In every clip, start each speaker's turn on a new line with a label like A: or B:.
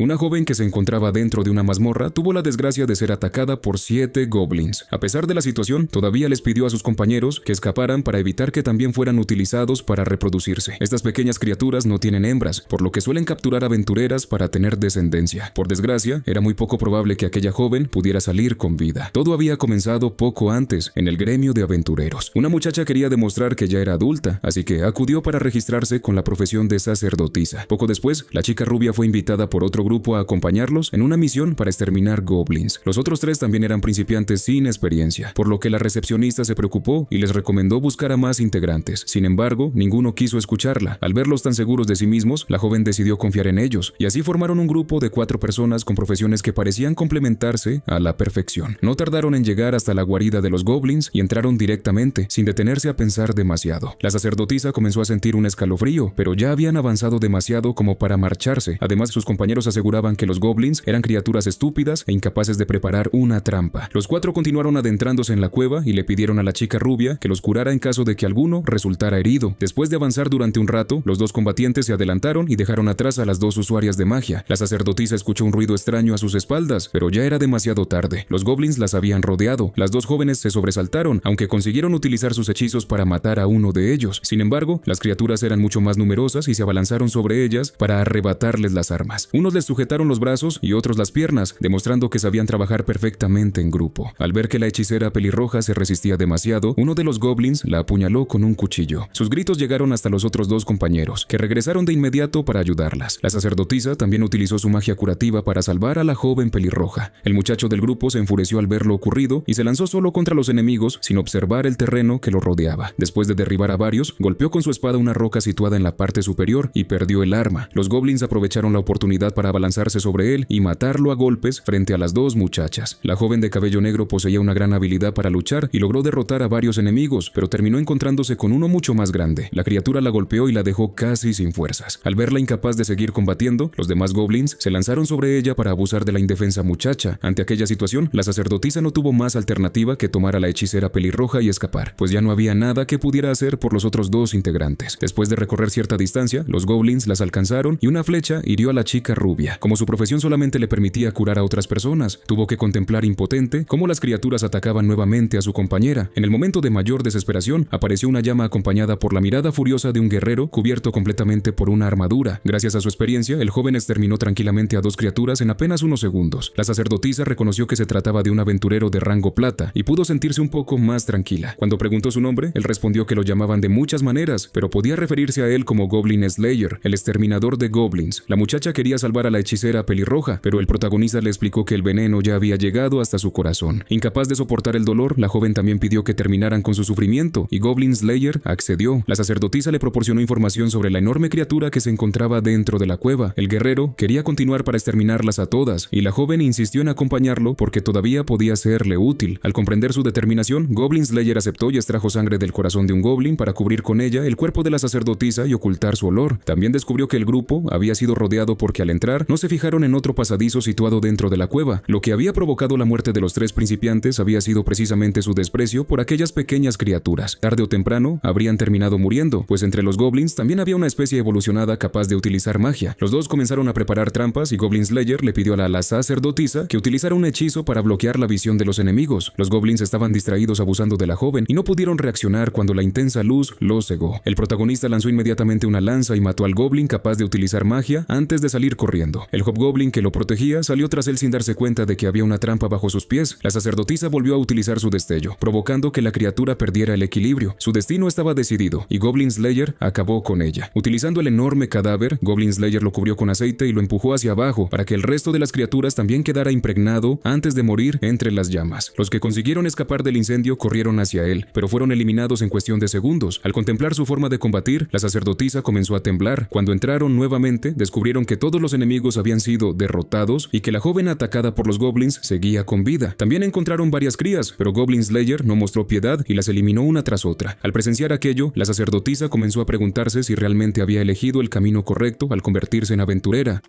A: Una joven que se encontraba dentro de una mazmorra tuvo la desgracia de ser atacada por 7 goblins. A pesar de la situación, todavía les pidió a sus compañeros que escaparan para evitar que también fueran utilizados para reproducirse. Estas pequeñas criaturas no tienen hembras, por lo que suelen capturar aventureras para tener descendencia. Por desgracia, era muy poco probable que aquella joven pudiera salir con vida. Todo había comenzado poco antes, en el gremio de aventureros. Una muchacha quería demostrar que ya era adulta, así que acudió para registrarse con la profesión de sacerdotisa. Poco después, la chica rubia fue invitada por otro grupo a acompañarlos en una misión para exterminar goblins. Los otros 3 también eran principiantes sin experiencia, por lo que la recepcionista se preocupó y les recomendó buscar a más integrantes. Sin embargo, ninguno quiso escucharla. Al verlos tan seguros de sí mismos, la joven decidió confiar en ellos, y así formaron un grupo de 4 personas con profesiones que parecían complementarse a la perfección. No tardaron en llegar hasta la guarida de los goblins y entraron directamente, sin detenerse a pensar demasiado. La sacerdotisa comenzó a sentir un escalofrío, pero ya habían avanzado demasiado como para marcharse. Además, sus compañeros aseguraban que los goblins eran criaturas estúpidas e incapaces de preparar una trampa. Los 4 continuaron adentrándose en la cueva y le pidieron a la chica rubia que los curara en caso de que alguno resultara herido. Después de avanzar durante un rato, los 2 combatientes se adelantaron y dejaron atrás a las 2 usuarias de magia. La sacerdotisa escuchó un ruido extraño a sus espaldas, pero ya era demasiado tarde. Los goblins las habían rodeado. Las 2 jóvenes se sobresaltaron, aunque consiguieron utilizar sus hechizos para matar a uno de ellos. Sin embargo, las criaturas eran mucho más numerosas y se abalanzaron sobre ellas para arrebatarles las armas. Unos les sujetaron los brazos y otros las piernas, demostrando que sabían trabajar perfectamente en grupo. Al ver que la hechicera pelirroja se resistía demasiado, uno de los goblins la apuñaló con un cuchillo. Sus gritos llegaron hasta los otros 2 compañeros, que regresaron de inmediato para ayudarlas. La sacerdotisa también utilizó su magia curativa para salvar a la joven pelirroja. El muchacho del grupo se enfureció al ver lo ocurrido y se lanzó solo contra los enemigos sin observar el terreno que lo rodeaba. Después de derribar a varios, golpeó con su espada una roca situada en la parte superior y perdió el arma. Los goblins aprovecharon la oportunidad para abalanzarse sobre él y matarlo a golpes frente a las 2 muchachas. La joven de cabello negro poseía una gran habilidad para luchar y logró derrotar a varios enemigos, pero terminó encontrándose con uno mucho más grande. La criatura la golpeó y la dejó casi sin fuerzas. Al verla incapaz de seguir combatiendo, los demás goblins se lanzaron sobre ella para abusar de la indefensa muchacha. Ante aquella situación, la sacerdotisa no tuvo más alternativa que tomar a la hechicera pelirroja y escapar, pues ya no había nada que pudiera hacer por los otros 2 integrantes. Después de recorrer cierta distancia, los goblins las alcanzaron y una flecha hirió a la chica rubia. Como su profesión solamente le permitía curar a otras personas, tuvo que contemplar impotente cómo las criaturas atacaban nuevamente a su compañera. En el momento de mayor desesperación, apareció una llama acompañada por la mirada furiosa de un guerrero cubierto completamente por una armadura. Gracias a su experiencia, el joven exterminó tranquilamente a 2 criaturas en apenas unos segundos. La sacerdotisa reconoció que se trataba de un aventurero de rango plata y pudo sentirse un poco más tranquila. Cuando preguntó su nombre, él respondió que lo llamaban de muchas maneras, pero podía referirse a él como Goblin Slayer, el exterminador de goblins. La muchacha quería salvar a la hechicera pelirroja, pero el protagonista le explicó que el veneno ya había llegado hasta su corazón. Incapaz de soportar el dolor, la joven también pidió que terminaran con su sufrimiento, y Goblin Slayer accedió. La sacerdotisa le proporcionó información sobre la enorme criatura que se encontraba dentro de la cueva. El guerrero quería continuar para exterminarlas a todas, y la joven insistió en acompañarlo porque todavía podía serle útil. Al comprender su determinación, Goblin Slayer aceptó y extrajo sangre del corazón de un goblin para cubrir con ella el cuerpo de la sacerdotisa y ocultar su olor. También descubrió que el grupo había sido rodeado porque al entrar no se fijaron en otro pasadizo situado dentro de la cueva. Lo que había provocado la muerte de los 3 principiantes había sido precisamente su desprecio por aquellas pequeñas criaturas. Tarde o temprano habrían terminado muriendo, pues entre los goblins también había una especie evolucionada capaz de utilizar magia. Los 2 comenzaron a preparar trampas y Goblin Slayer le pidió a la sacerdotisa que utilizara un hechizo para bloquear la visión de los enemigos. Los goblins estaban distraídos abusando de la joven y no pudieron reaccionar cuando la intensa luz los cegó. El protagonista lanzó inmediatamente una lanza y mató al goblin capaz de utilizar magia antes de salir corriendo. El hobgoblin que lo protegía salió tras él sin darse cuenta de que había una trampa bajo sus pies. La sacerdotisa volvió a utilizar su destello, provocando que la criatura perdiera el equilibrio. Su destino estaba decidido y Goblin Slayer acabó con ella. Utilizando el enorme cadáver, Goblin Slayer lo cubrió con aceite y lo empujó hacia abajo para que el resto de las criaturas también quedara impregnado antes de morir entre las llamas. Los que consiguieron escapar del incendio corrieron hacia él, pero fueron eliminados en cuestión de segundos. Al contemplar su forma de combatir, la sacerdotisa comenzó a temblar. Cuando entraron nuevamente, descubrieron que todos los enemigos habían sido derrotados y que la joven atacada por los goblins seguía con vida. También encontraron varias crías, pero Goblin Slayer no mostró piedad y las eliminó una tras otra. Al presenciar aquello, la sacerdotisa comenzó a preguntarse si realmente había elegido el camino correcto al convertirse en aventurera.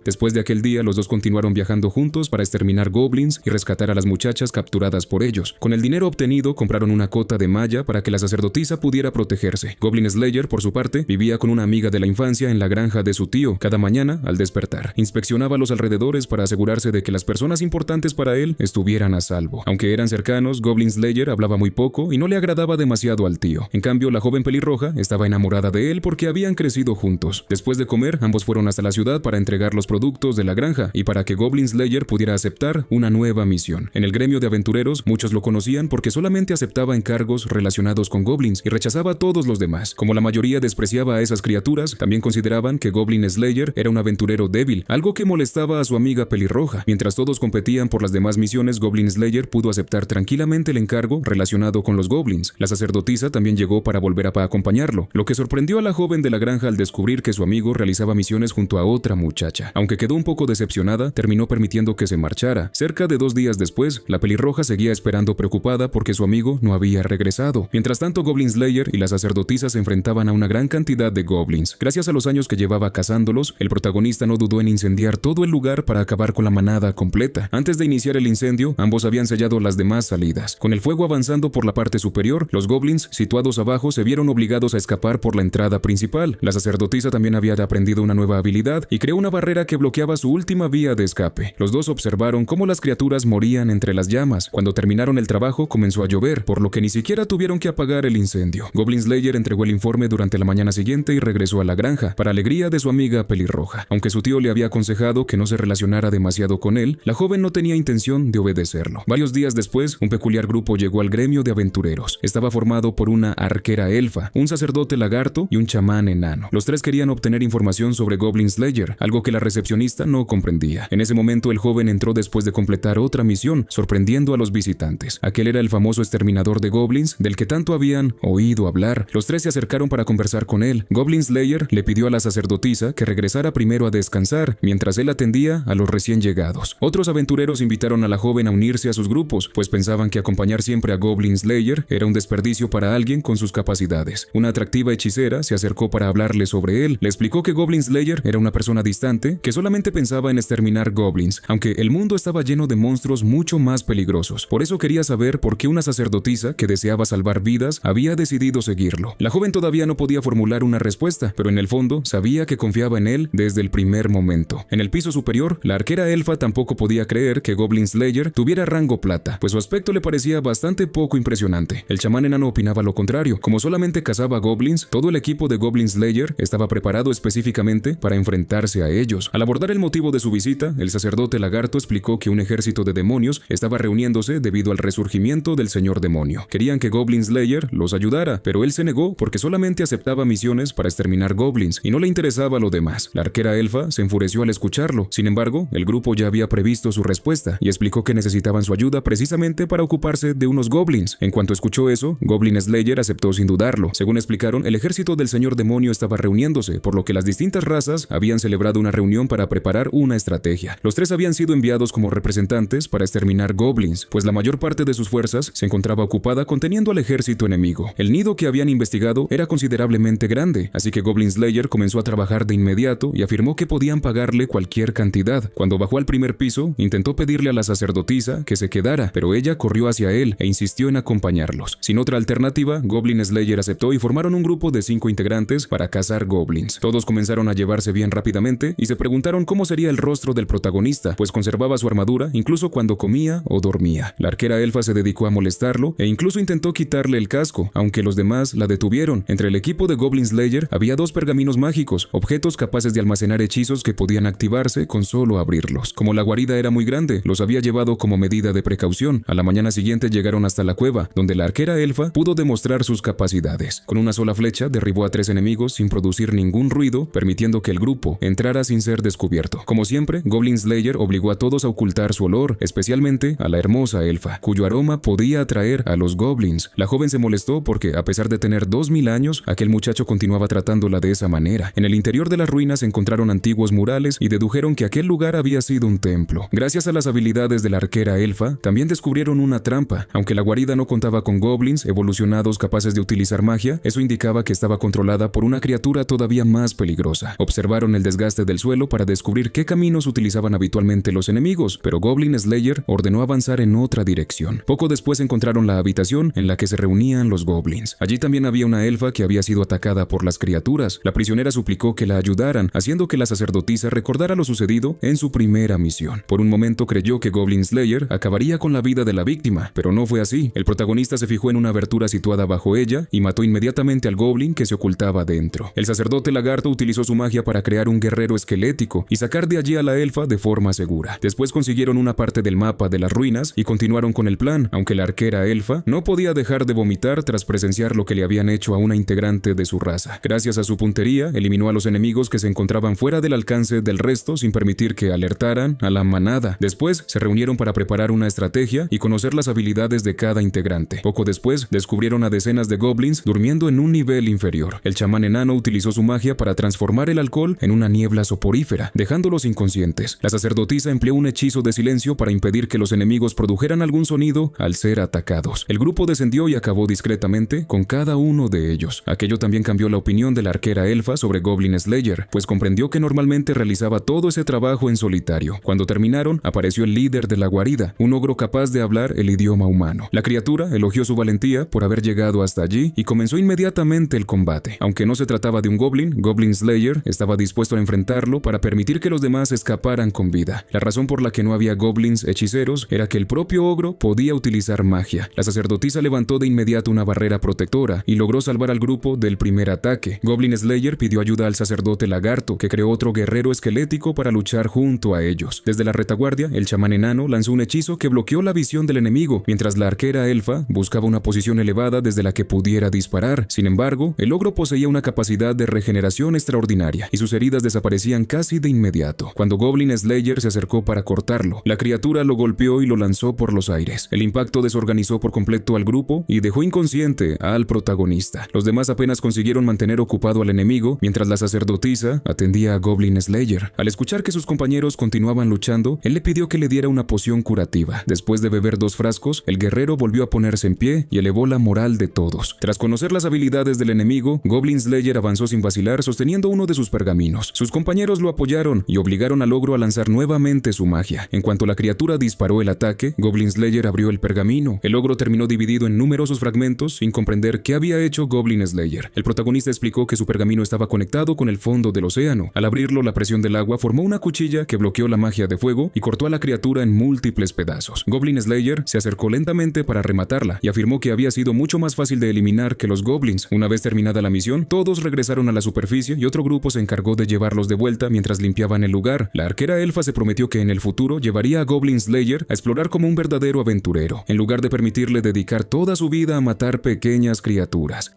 A: Después de aquel día, los dos continuaron viajando juntos para exterminar goblins y rescatar a las muchachas capturadas por ellos. Con el dinero obtenido, compraron una cota de malla para que la sacerdotisa pudiera protegerse. Goblin Slayer, por su parte, vivía con una amiga de la infancia en la granja de su tío. Cada mañana, al despertar, inspeccionaba los alrededores para asegurarse de que las personas importantes para él estuvieran a salvo. Aunque eran cercanos, Goblin Slayer hablaba muy poco y no le agradaba demasiado al tío. En cambio, la joven pelirroja estaba enamorada de él porque habían crecido juntos. Después de comer, ambos fueron hasta la ciudad para entregar los productos de la granja y para que Goblin Slayer pudiera aceptar una nueva misión. En el gremio de aventureros, muchos lo conocían porque solamente aceptaba encargos relacionados con goblins y rechazaba a todos los demás. Como la mayoría despreciaba a esas criaturas, también consideraban que Goblin Slayer era un aventurero débil, algo que molestaba a su amiga pelirroja. Mientras todos competían por las demás misiones, Goblin Slayer pudo aceptar tranquilamente el encargo relacionado con los goblins. La sacerdotisa también llegó para volver a acompañarlo, lo que sorprendió a la joven de la granja al descubrir que su amigo realizaba misiones junto a otra muchacha. Aunque quedó un poco decepcionada, terminó permitiendo que se marchara. Cerca de 2 días después, la pelirroja seguía esperando preocupada porque su amigo no había regresado. Mientras tanto, Goblin Slayer y la sacerdotisa se enfrentaban a una gran cantidad de goblins. Gracias a los años que llevaba cazándolos, el protagonista no dudó en incendiar todo el lugar para acabar con la manada completa. Antes de iniciar el incendio, ambos habían sellado las demás salidas. Con el fuego avanzando por la parte superior, los goblins situados abajo se vieron obligados a escapar por la entrada principal. La sacerdotisa también había aprendido una nueva habilidad y creó una barrera que bloqueaba su última vía de escape. Los dos observaron cómo las criaturas morían entre las llamas. Cuando terminaron el trabajo, comenzó a llover, por lo que ni siquiera tuvieron que apagar el incendio. Goblin Slayer entregó el informe durante la mañana siguiente y regresó a la granja, para alegría de su amiga pelirroja. Aunque su tío le había aconsejado que no se relacionara demasiado con él, la joven no tenía intención de obedecerlo. Varios días después, un peculiar grupo llegó al gremio de aventureros. Estaba formado por una arquera elfa, un sacerdote lagarto y un chamán enano. Los tres querían obtener información sobre Goblin Slayer, algo que la recepcionista no comprendía. En ese momento, el joven entró después de completar otra misión, sorprendiendo a los visitantes. Aquel era el famoso exterminador de goblins del que tanto habían oído hablar. Los tres se acercaron para conversar con él. Goblin Slayer le pidió a la sacerdotisa que regresara primero a descansar, mientras él atendía a los recién llegados. Otros aventureros invitaron a la joven a unirse a sus grupos, pues pensaban que acompañar siempre a Goblin Slayer era un desperdicio para alguien con sus capacidades. Una atractiva hechicera se acercó para hablarle sobre él. Le explicó que Goblin Slayer era una persona distante que solamente pensaba en exterminar goblins, aunque el mundo estaba lleno de monstruos mucho más peligrosos. Por eso quería saber por qué una sacerdotisa que deseaba salvar vidas había decidido seguirlo. La joven todavía no podía formular una respuesta, pero en el fondo sabía que confiaba en él desde el primer momento. En el piso superior, la arquera elfa tampoco podía creer que Goblin Slayer tuviera rango plata, pues su aspecto le parecía bastante poco impresionante. El chamán enano opinaba lo contrario. Como solamente cazaba goblins, todo el equipo de Goblin Slayer estaba preparado específicamente para enfrentarse a ellos. Al abordar el motivo de su visita, el sacerdote lagarto explicó que un ejército de demonios estaba reuniéndose debido al resurgimiento del señor demonio. Querían que Goblin Slayer los ayudara, pero él se negó porque solamente aceptaba misiones para exterminar goblins y no le interesaba lo demás. La arquera elfa se enfureció al escucharlo. Sin embargo, el grupo ya había previsto su respuesta y explicó que necesitaban su ayuda precisamente para ocuparse de unos goblins. En cuanto escuchó eso, Goblin Slayer aceptó sin dudarlo. Según explicaron, el ejército del señor demonio estaba reuniéndose, por lo que las distintas razas habían celebrado una reunión para preparar una estrategia. Los tres habían sido enviados como representantes para exterminar goblins, pues la mayor parte de sus fuerzas se encontraba ocupada conteniendo al ejército enemigo. El nido que habían investigado era considerablemente grande, así que Goblin Slayer comenzó a trabajar de inmediato y afirmó que podían pagarle cualquier cantidad. Cuando bajó al primer piso, intentó pedirle a la sacerdotisa que se quedara, pero ella corrió hacia él e insistió en acompañarlos. Sin otra alternativa, Goblin Slayer aceptó y formaron un grupo de 5 integrantes para cazar goblins. Todos comenzaron a llevarse bien rápidamente y se preguntaron cómo sería el rostro del protagonista, pues conservaba su armadura incluso cuando comía o dormía. La arquera elfa se dedicó a molestarlo e incluso intentó quitarle el casco, aunque los demás la detuvieron. Entre el equipo de Goblin Slayer había 2 pergaminos mágicos, objetos capaces de almacenar hechizos que podían activarse con solo abrirlos. Como la guarida era muy grande, los había llevado como medida de precaución. A la mañana siguiente llegaron hasta la cueva, donde la arquera elfa pudo demostrar sus capacidades. Con una sola flecha derribó a 3 enemigos sin producir ningún ruido, permitiendo que el grupo entrara sin ser descubierto. Como siempre, Goblin Slayer obligó a todos a ocultar su olor, especialmente a la hermosa elfa, cuyo aroma podía atraer a los goblins. La joven se molestó porque, a pesar de tener 2000 años, aquel muchacho continuaba tratándola de esa manera. En el interior de las ruinas encontraron antiguos murales y dedujeron que aquel lugar había sido un templo. Gracias a las habilidades de la arquera elfa, también descubrieron una trampa. Aunque la guarida no contaba con goblins evolucionados capaces de utilizar magia, eso indicaba que estaba controlada por una criatura todavía más peligrosa. Observaron el desgaste del suelo para para descubrir qué caminos utilizaban habitualmente los enemigos, pero Goblin Slayer ordenó avanzar en otra dirección. Poco después encontraron la habitación en la que se reunían los goblins. Allí también había una elfa que había sido atacada por las criaturas. La prisionera suplicó que la ayudaran, haciendo que la sacerdotisa recordara lo sucedido en su primera misión. Por un momento creyó que Goblin Slayer acabaría con la vida de la víctima, pero no fue así. El protagonista se fijó en una abertura situada bajo ella y mató inmediatamente al goblin que se ocultaba dentro. El sacerdote lagarto utilizó su magia para crear un guerrero esquelético y sacar de allí a la elfa de forma segura. Después consiguieron una parte del mapa de las ruinas y continuaron con el plan, aunque la arquera elfa no podía dejar de vomitar tras presenciar lo que le habían hecho a una integrante de su raza. Gracias a su puntería, eliminó a los enemigos que se encontraban fuera del alcance del resto sin permitir que alertaran a la manada. Después se reunieron para preparar una estrategia y conocer las habilidades de cada integrante. Poco después descubrieron a decenas de goblins durmiendo en un nivel inferior. El chamán enano utilizó su magia para transformar el alcohol en una niebla soporífera, dejándolos inconscientes. La sacerdotisa empleó un hechizo de silencio para impedir que los enemigos produjeran algún sonido al ser atacados. El grupo descendió y acabó discretamente con cada uno de ellos. Aquello también cambió la opinión de la arquera elfa sobre Goblin Slayer, pues comprendió que normalmente realizaba todo ese trabajo en solitario. Cuando terminaron, apareció el líder de la guarida, un ogro capaz de hablar el idioma humano. La criatura elogió su valentía por haber llegado hasta allí y comenzó inmediatamente el combate. Aunque no se trataba de un goblin, Goblin Slayer estaba dispuesto a enfrentarlo para permitir que los demás escaparan con vida. La razón por la que no había goblins hechiceros era que el propio ogro podía utilizar magia. La sacerdotisa levantó de inmediato una barrera protectora y logró salvar al grupo del primer ataque. Goblin Slayer pidió ayuda al sacerdote lagarto, que creó otro guerrero esquelético para luchar junto a ellos. Desde la retaguardia, el chamán enano lanzó un hechizo que bloqueó la visión del enemigo, mientras la arquera elfa buscaba una posición elevada desde la que pudiera disparar. Sin embargo, el ogro poseía una capacidad de regeneración extraordinaria y sus heridas desaparecían casi de inmediato. Cuando Goblin Slayer se acercó para cortarlo, la criatura lo golpeó y lo lanzó por los aires. El impacto desorganizó por completo al grupo y dejó inconsciente al protagonista. Los demás apenas consiguieron mantener ocupado al enemigo, mientras la sacerdotisa atendía a Goblin Slayer. Al escuchar que sus compañeros continuaban luchando, él le pidió que le diera una poción curativa. Después de beber 2 frascos, el guerrero volvió a ponerse en pie y elevó la moral de todos. Tras conocer las habilidades del enemigo, Goblin Slayer avanzó sin vacilar sosteniendo uno de sus pergaminos. Sus compañeros lo apoyaron y obligaron al ogro a lanzar nuevamente su magia. En cuanto la criatura disparó el ataque, Goblin Slayer abrió el pergamino. El ogro terminó dividido en numerosos fragmentos sin comprender qué había hecho Goblin Slayer. El protagonista explicó que su pergamino estaba conectado con el fondo del océano. Al abrirlo, la presión del agua formó una cuchilla que bloqueó la magia de fuego y cortó a la criatura en múltiples pedazos. Goblin Slayer se acercó lentamente para rematarla y afirmó que había sido mucho más fácil de eliminar que los goblins. Una vez terminada la misión, todos regresaron a la superficie y otro grupo se encargó de llevarlos de vuelta mientras limpiaban el lugar. La arquera elfa se prometió que en el futuro llevaría a Goblin Slayer a explorar como un verdadero aventurero, en lugar de permitirle dedicar toda su vida a matar pequeñas criaturas.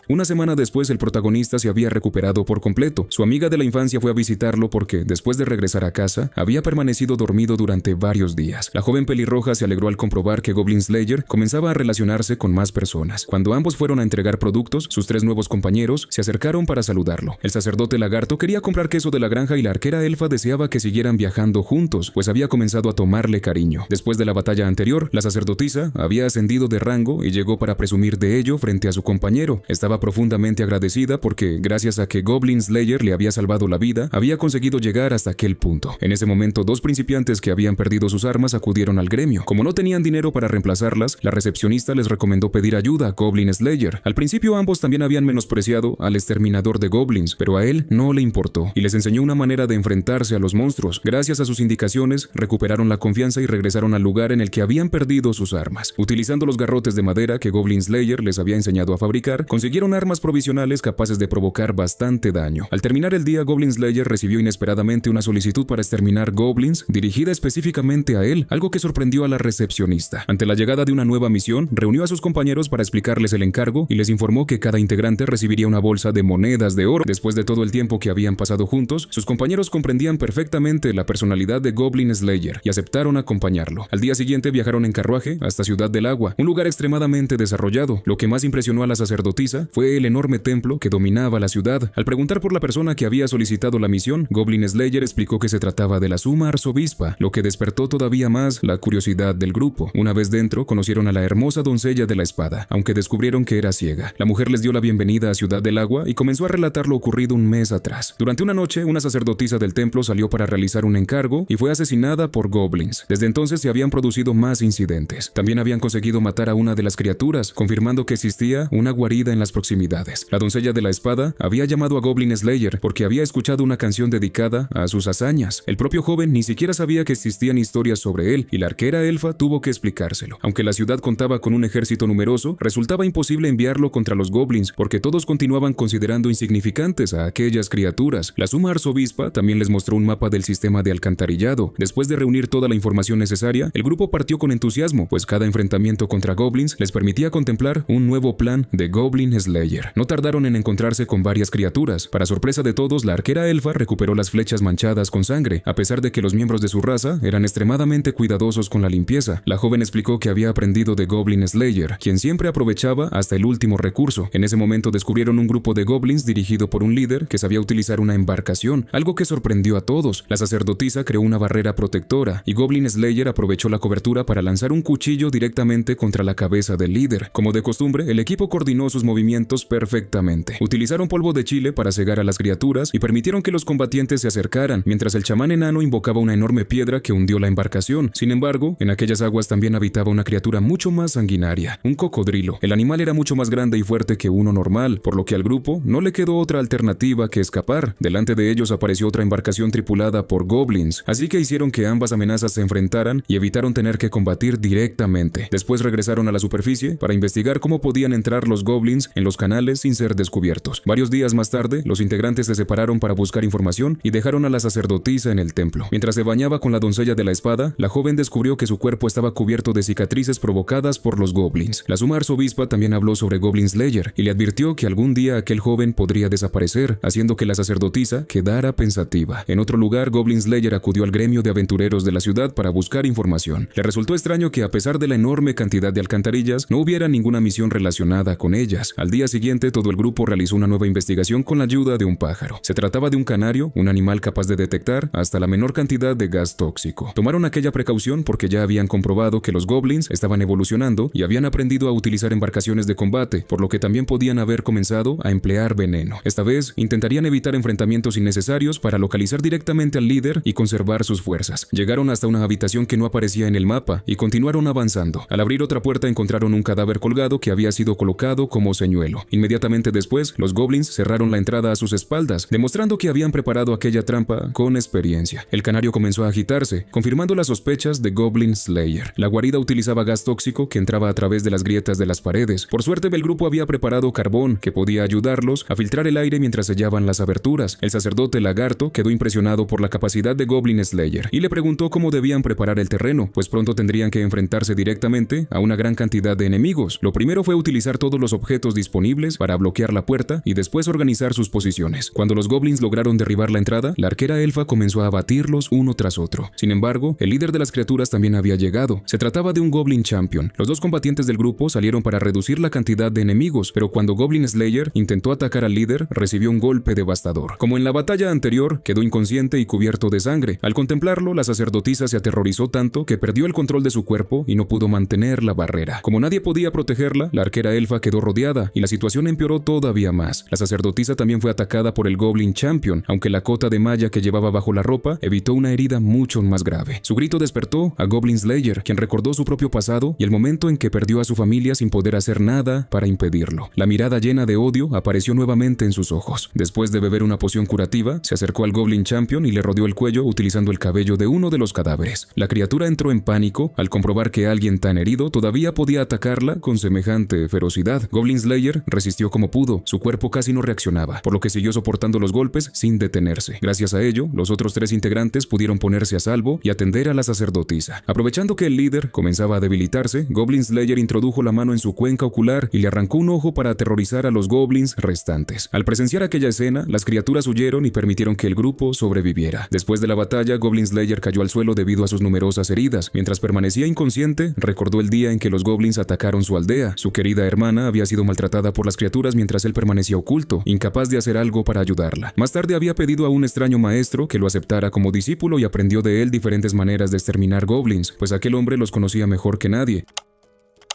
A: Una semana después, el protagonista se había recuperado por completo. Su amiga de la infancia fue a visitarlo porque, después de regresar a casa, había permanecido dormido durante varios días. La joven pelirroja se alegró al comprobar que Goblin Slayer comenzaba a relacionarse con más personas. Cuando ambos fueron a entregar productos, sus 3 nuevos compañeros se acercaron para saludarlo. El sacerdote lagarto quería comprar queso de la granja y la arquera elfa deseaba que siguieran viajando juntos, pues había comenzado a tomarle cariño. Después de la batalla anterior, la sacerdotisa había ascendido de rango y llegó para presumir de ello frente a su compañero. Estaba profundamente agradecida porque, gracias a que Goblin Slayer le había salvado la vida, había conseguido llegar hasta aquel punto. En ese momento, 2 principiantes que habían perdido sus armas acudieron al gremio. Como no tenían dinero para reemplazarlas, la recepcionista les recomendó pedir ayuda a Goblin Slayer. Al principio ambos también habían menospreciado al exterminador de goblins, pero a él no le importó y les enseñó una manera de enfrentarse a los monstruos. Gracias a sus indicaciones, recuperaron la confianza y regresaron al lugar en el que habían perdido sus armas. Utilizando los garrotes de madera que Goblin Slayer les había enseñado a fabricar, consiguieron armas provisionales capaces de provocar bastante daño. Al terminar el día, Goblin Slayer recibió inesperadamente una solicitud para exterminar goblins dirigida específicamente a él, algo que sorprendió a la recepcionista. Ante la llegada de una nueva misión, reunió a sus compañeros para explicarles el encargo y les informó que cada integrante recibiría una bolsa de monedas de oro. Después de todo el tiempo que habían pasado juntos, sus compañeros comprendían perfectamente la personalidad de Goblin Slayer y aceptaron acompañarlo. Al día siguiente viajaron en carruaje hasta Ciudad del Agua, un lugar extremadamente desarrollado. Lo que más impresionó a la sacerdotisa fue el enorme templo que dominaba la ciudad. Al preguntar por la persona que había solicitado la misión, Goblin Slayer explicó que se trataba de la suma arzobispa, lo que despertó todavía más la curiosidad del grupo. Una vez dentro, conocieron a la hermosa doncella de la espada, aunque descubrieron que era ciega. La mujer les dio la bienvenida a Ciudad del Agua y comenzó a relatar lo ocurrido un mes atrás. Durante una noche, una sacerdotisa del templo salió para realizar un encargo y fue asesinada por goblins. Desde entonces se habían producido más incidentes. También habían conseguido matar a una de las criaturas, confirmando que existía una guarida en las proximidades. La doncella de la espada había llamado a Goblin Slayer porque había escuchado una canción dedicada a sus hazañas. El propio joven ni siquiera sabía que existían historias sobre él y la arquera elfa tuvo que explicárselo. Aunque la ciudad contaba con un ejército numeroso, resultaba imposible enviarlo contra los goblins porque todos continuaban considerando insignificantes a aquellas criaturas. La suma arzobispa también les mostró un mapa del sistema de alcantarillado. Después de reunir toda la información necesaria, el grupo partió con entusiasmo, pues cada enfrentamiento contra goblins les permitía contemplar un nuevo plan de Goblin Slayer. No tardaron en encontrarse con varias criaturas. Para sorpresa de todos, la arquera elfa recuperó las flechas manchadas con sangre, a pesar de que los miembros de su raza eran extremadamente cuidadosos con la limpieza. La joven explicó que había aprendido de Goblin Slayer, quien siempre aprovechaba hasta el último recurso. En ese momento descubrieron un grupo de goblins dirigido por un líder que sabía utilizar una embarcación, algo que sorprendió a todos. La sacerdotisa creó una barrera protectora y Goblin Slayer aprovechó la cobertura para lanzar un cuchillo directamente contra la cabeza del líder. Como de costumbre, el equipo coordinó sus movimientos perfectamente. Utilizaron polvo de chile para cegar a las criaturas y permitieron que los combatientes se acercaran, mientras el chamán enano invocaba una enorme piedra que hundió la embarcación. Sin embargo, en aquellas aguas también habitaba una criatura mucho más sanguinaria, un cocodrilo. El animal era mucho más grande y fuerte que uno normal, por lo que al grupo no le quedó otra alternativa que escapar. Delante de ellos apareció otra embarcación tripulada por goblins, así que hicieron que ambas amenazas se enfrentaran y evitaron tener que combatir directamente. Después regresaron a la superficie para investigar cómo podían entrar los goblins en los canales sin ser descubiertos. Varios días más tarde, los integrantes se separaron para buscar información y dejaron a la sacerdotisa en el templo. Mientras se bañaba con la doncella de la espada, la joven descubrió que su cuerpo estaba cubierto de cicatrices provocadas por los goblins. La suma arzobispa también habló sobre Goblin Slayer y le advirtió que algún día aquel joven podría desaparecer, haciendo que la sacerdotisa quedara pensativa. En otro lugar, Goblin Slayer acudió al gremio de aventureros de la ciudad para buscar información. Le resultó extraño que a pesar de la enorme cantidad de alcantarillas, no hubiera ninguna misión relacionada con ellas. Al día siguiente, todo el grupo realizó una nueva investigación con la ayuda de un pájaro. Se trataba de un canario, un animal capaz de detectar hasta la menor cantidad de gas tóxico. Tomaron aquella precaución porque ya habían comprobado que los goblins estaban evolucionando y habían aprendido a utilizar embarcaciones de combate, por lo que también podían haber comenzado a emplear veneno. Esta vez, intentarían evitar enfrentamientos innecesarios para localizar directamente al líder y conservar sus fuerzas. Llegaron hasta una habitación que no aparecía en el mapa y continuaron avanzando. Al abrir otra puerta encontraron un cadáver colgado que había sido colocado como señuelo. Inmediatamente después, los goblins cerraron la entrada a sus espaldas, demostrando que habían preparado aquella trampa con experiencia. El canario comenzó a agitarse, confirmando las sospechas de Goblin Slayer. La guarida utilizaba gas tóxico que entraba a través de las grietas de las paredes. Por suerte, el grupo había preparado carbón que podía ayudarlos a filtrar el aire mientras sellaban las aberturas. El sacerdote lagarto quedó impresionado por la capacidad de Goblin Slayer y le preguntó cómo debían preparar el terreno, pues pronto tendrían que enfrentarse directamente a una gran cantidad de enemigos. Lo primero fue utilizar todos los objetos disponibles para bloquear la puerta y después organizar sus posiciones. Cuando los goblins lograron derribar la entrada, la arquera elfa comenzó a abatirlos uno tras otro. Sin embargo, el líder de las criaturas también había llegado. Se trataba de un Goblin Champion. Los dos combatientes del grupo salieron para reducir la cantidad de enemigos, pero cuando Goblin Slayer intentó atacar al líder, recibió un golpe devastador. Como en la batalla anterior, quedó inconsciente y cubierto de sangre. Al contemplarlo, la sacerdotisa se aterrorizó tanto que perdió el control de su cuerpo y no pudo mantener la barrera. Como nadie podía protegerla, la arquera elfa quedó rodeada y la situación empeoró todavía más. La sacerdotisa también fue atacada por el Goblin Champion, aunque la cota de malla que llevaba bajo la ropa evitó una herida mucho más grave. Su grito despertó a Goblin Slayer, quien recordó su propio pasado y el momento en que perdió a su familia sin poder hacer nada para impedirlo. La mirada llena de odio apareció nuevamente en sus ojos. Después de beber una poción curativa, se acercó al Goblin Champion y le rodeó el cuello utilizando el cabello de uno de los cadáveres. La criatura entró en pánico al comprobar que alguien tan herido todavía podía atacarla con semejante ferocidad. Goblin Slayer resistió como pudo. Su cuerpo casi no reaccionaba, por lo que siguió soportando los golpes sin detenerse. Gracias a ello, los otros tres integrantes pudieron ponerse a salvo y atender a la sacerdotisa. Aprovechando que el líder comenzaba a debilitarse, Goblin Slayer introdujo la mano en su cuenca ocular y le arrancó un ojo para aterrorizar a los goblins restantes. Al presenciar aquella escena, las criaturas huyeron y permitieron que el grupo sobreviviera. Después de la batalla, Goblin Slayer cayó al suelo debido a sus numerosas heridas. Mientras permanecía inconsciente, recordó el día en que los goblins atacaron su aldea. Su querida hermana había sido maltratada atacada por las criaturas mientras él permanecía oculto, incapaz de hacer algo para ayudarla. Más tarde había pedido a un extraño maestro que lo aceptara como discípulo y aprendió de él diferentes maneras de exterminar goblins, pues aquel hombre los conocía mejor que nadie.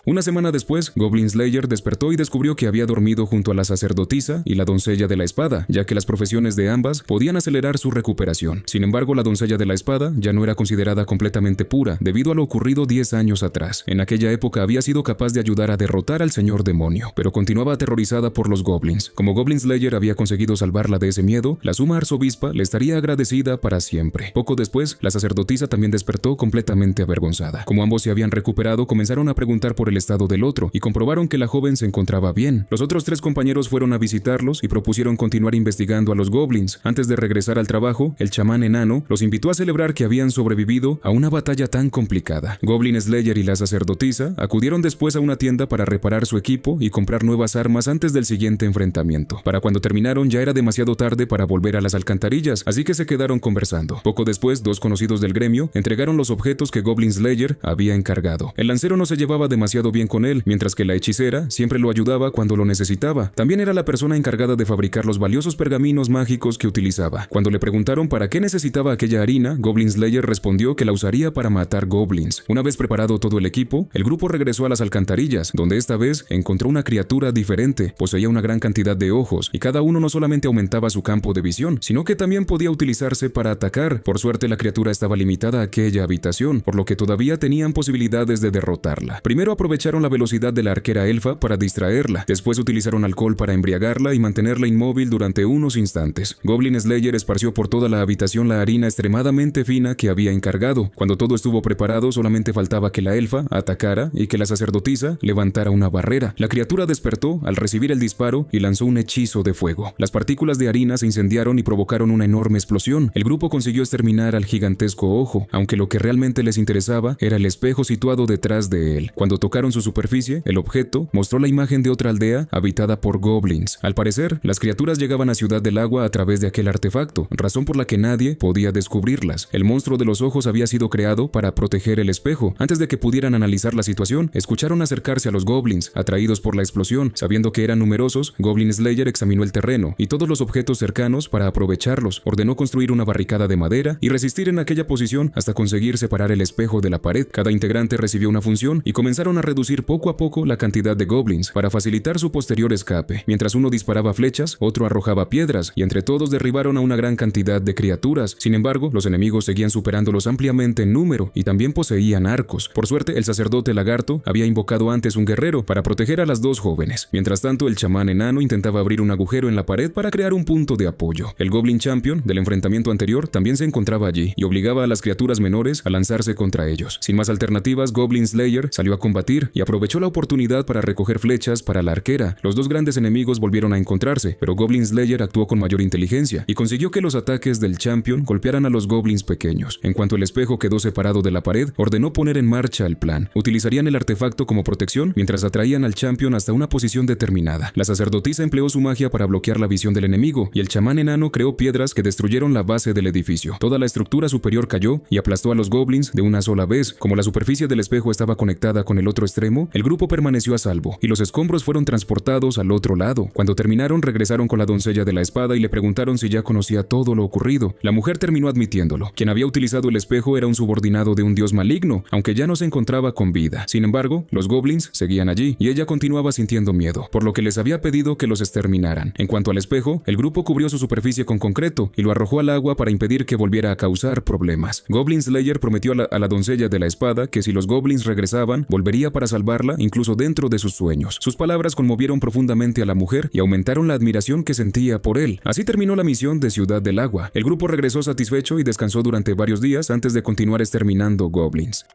A: Una semana después, Goblin Slayer despertó y descubrió que había dormido junto a la sacerdotisa y la doncella de la espada, ya que las profesiones de ambas podían acelerar su recuperación. Sin embargo, la doncella de la espada ya no era considerada completamente pura, debido a lo ocurrido 10 años atrás. En aquella época había sido capaz de ayudar a derrotar al señor demonio, pero continuaba aterrorizada por los goblins. Como Goblin Slayer había conseguido salvarla de ese miedo, la suma arzobispa le estaría agradecida para siempre. Poco después, la sacerdotisa también despertó completamente avergonzada. Como ambos se habían recuperado, comenzaron a preguntar por el estado del otro y comprobaron que la joven se encontraba bien. Los otros 3 compañeros fueron a visitarlos y propusieron continuar investigando a los goblins. Antes de regresar al trabajo, el chamán enano los invitó a celebrar que habían sobrevivido a una batalla tan complicada. Goblin Slayer y la sacerdotisa acudieron después a una tienda para reparar su equipo y comprar nuevas armas antes del siguiente enfrentamiento. Para cuando terminaron ya era demasiado tarde para volver a las alcantarillas, así que se quedaron conversando. Poco después, 2 conocidos del gremio entregaron los objetos que Goblin Slayer había encargado. El lancero no se llevaba demasiado bien con él, mientras que la hechicera siempre lo ayudaba cuando lo necesitaba. También era la persona encargada de fabricar los valiosos pergaminos mágicos que utilizaba. Cuando le preguntaron para qué necesitaba aquella harina, Goblin Slayer respondió que la usaría para matar goblins. Una vez preparado todo el equipo, el grupo regresó a las alcantarillas, donde esta vez encontró una criatura diferente. Poseía una gran cantidad de ojos, y cada uno no solamente aumentaba su campo de visión, sino que también podía utilizarse para atacar. Por suerte, la criatura estaba limitada a aquella habitación, por lo que todavía tenían posibilidades de derrotarla. Primero aprovecharon la velocidad de la arquera elfa para distraerla. Después utilizaron alcohol para embriagarla y mantenerla inmóvil durante unos instantes. Goblin Slayer esparció por toda la habitación la harina extremadamente fina que había encargado. Cuando todo estuvo preparado, solamente faltaba que la elfa atacara y que la sacerdotisa levantara una barrera. La criatura despertó al recibir el disparo y lanzó un hechizo de fuego. Las partículas de harina se incendiaron y provocaron una enorme explosión. El grupo consiguió exterminar al gigantesco ojo, aunque lo que realmente les interesaba era el espejo situado detrás de él. Cuando tocaron su superficie, el objeto mostró la imagen de otra aldea habitada por goblins. Al parecer, las criaturas llegaban a Ciudad del Agua a través de aquel artefacto, razón por la que nadie podía descubrirlas. El monstruo de los ojos había sido creado para proteger el espejo. Antes de que pudieran analizar la situación, escucharon acercarse a los goblins, atraídos por la explosión. Sabiendo que eran numerosos, Goblin Slayer examinó el terreno y todos los objetos cercanos para aprovecharlos. Ordenó construir una barricada de madera y resistir en aquella posición hasta conseguir separar el espejo de la pared. Cada integrante recibió una función y comenzaron a reducir poco a poco la cantidad de goblins para facilitar su posterior escape. Mientras uno disparaba flechas, otro arrojaba piedras y entre todos derribaron a una gran cantidad de criaturas. Sin embargo, los enemigos seguían superándolos ampliamente en número y también poseían arcos. Por suerte, el sacerdote lagarto había invocado antes un guerrero para proteger a las 2 jóvenes. Mientras tanto, el chamán enano intentaba abrir un agujero en la pared para crear un punto de apoyo. El Goblin Champion del enfrentamiento anterior también se encontraba allí y obligaba a las criaturas menores a lanzarse contra ellos. Sin más alternativas, Goblin Slayer salió a combatir y aprovechó la oportunidad para recoger flechas para la arquera. Los 2 grandes enemigos volvieron a encontrarse, pero Goblin Slayer actuó con mayor inteligencia y consiguió que los ataques del Champion golpearan a los goblins pequeños. En cuanto el espejo quedó separado de la pared, ordenó poner en marcha el plan. Utilizarían el artefacto como protección mientras atraían al Champion hasta una posición determinada. La sacerdotisa empleó su magia para bloquear la visión del enemigo y el chamán enano creó piedras que destruyeron la base del edificio. Toda la estructura superior cayó y aplastó a los goblins de una sola vez. Como la superficie del espejo estaba conectada con el otro extremo, el grupo permaneció a salvo y los escombros fueron transportados al otro lado. Cuando terminaron, regresaron con la doncella de la espada y le preguntaron si ya conocía todo lo ocurrido. La mujer terminó admitiéndolo. Quien había utilizado el espejo era un subordinado de un dios maligno, aunque ya no se encontraba con vida. Sin embargo, los goblins seguían allí y ella continuaba sintiendo miedo, por lo que les había pedido que los exterminaran. En cuanto al espejo, el grupo cubrió su superficie con concreto y lo arrojó al agua para impedir que volviera a causar problemas. Goblin Slayer prometió a la doncella de la espada que si los goblins regresaban, volvería para salvarla incluso dentro de sus sueños. Sus palabras conmovieron profundamente a la mujer y aumentaron la admiración que sentía por él. Así terminó la misión de Ciudad del Agua. El grupo regresó satisfecho y descansó durante varios días antes de continuar exterminando goblins.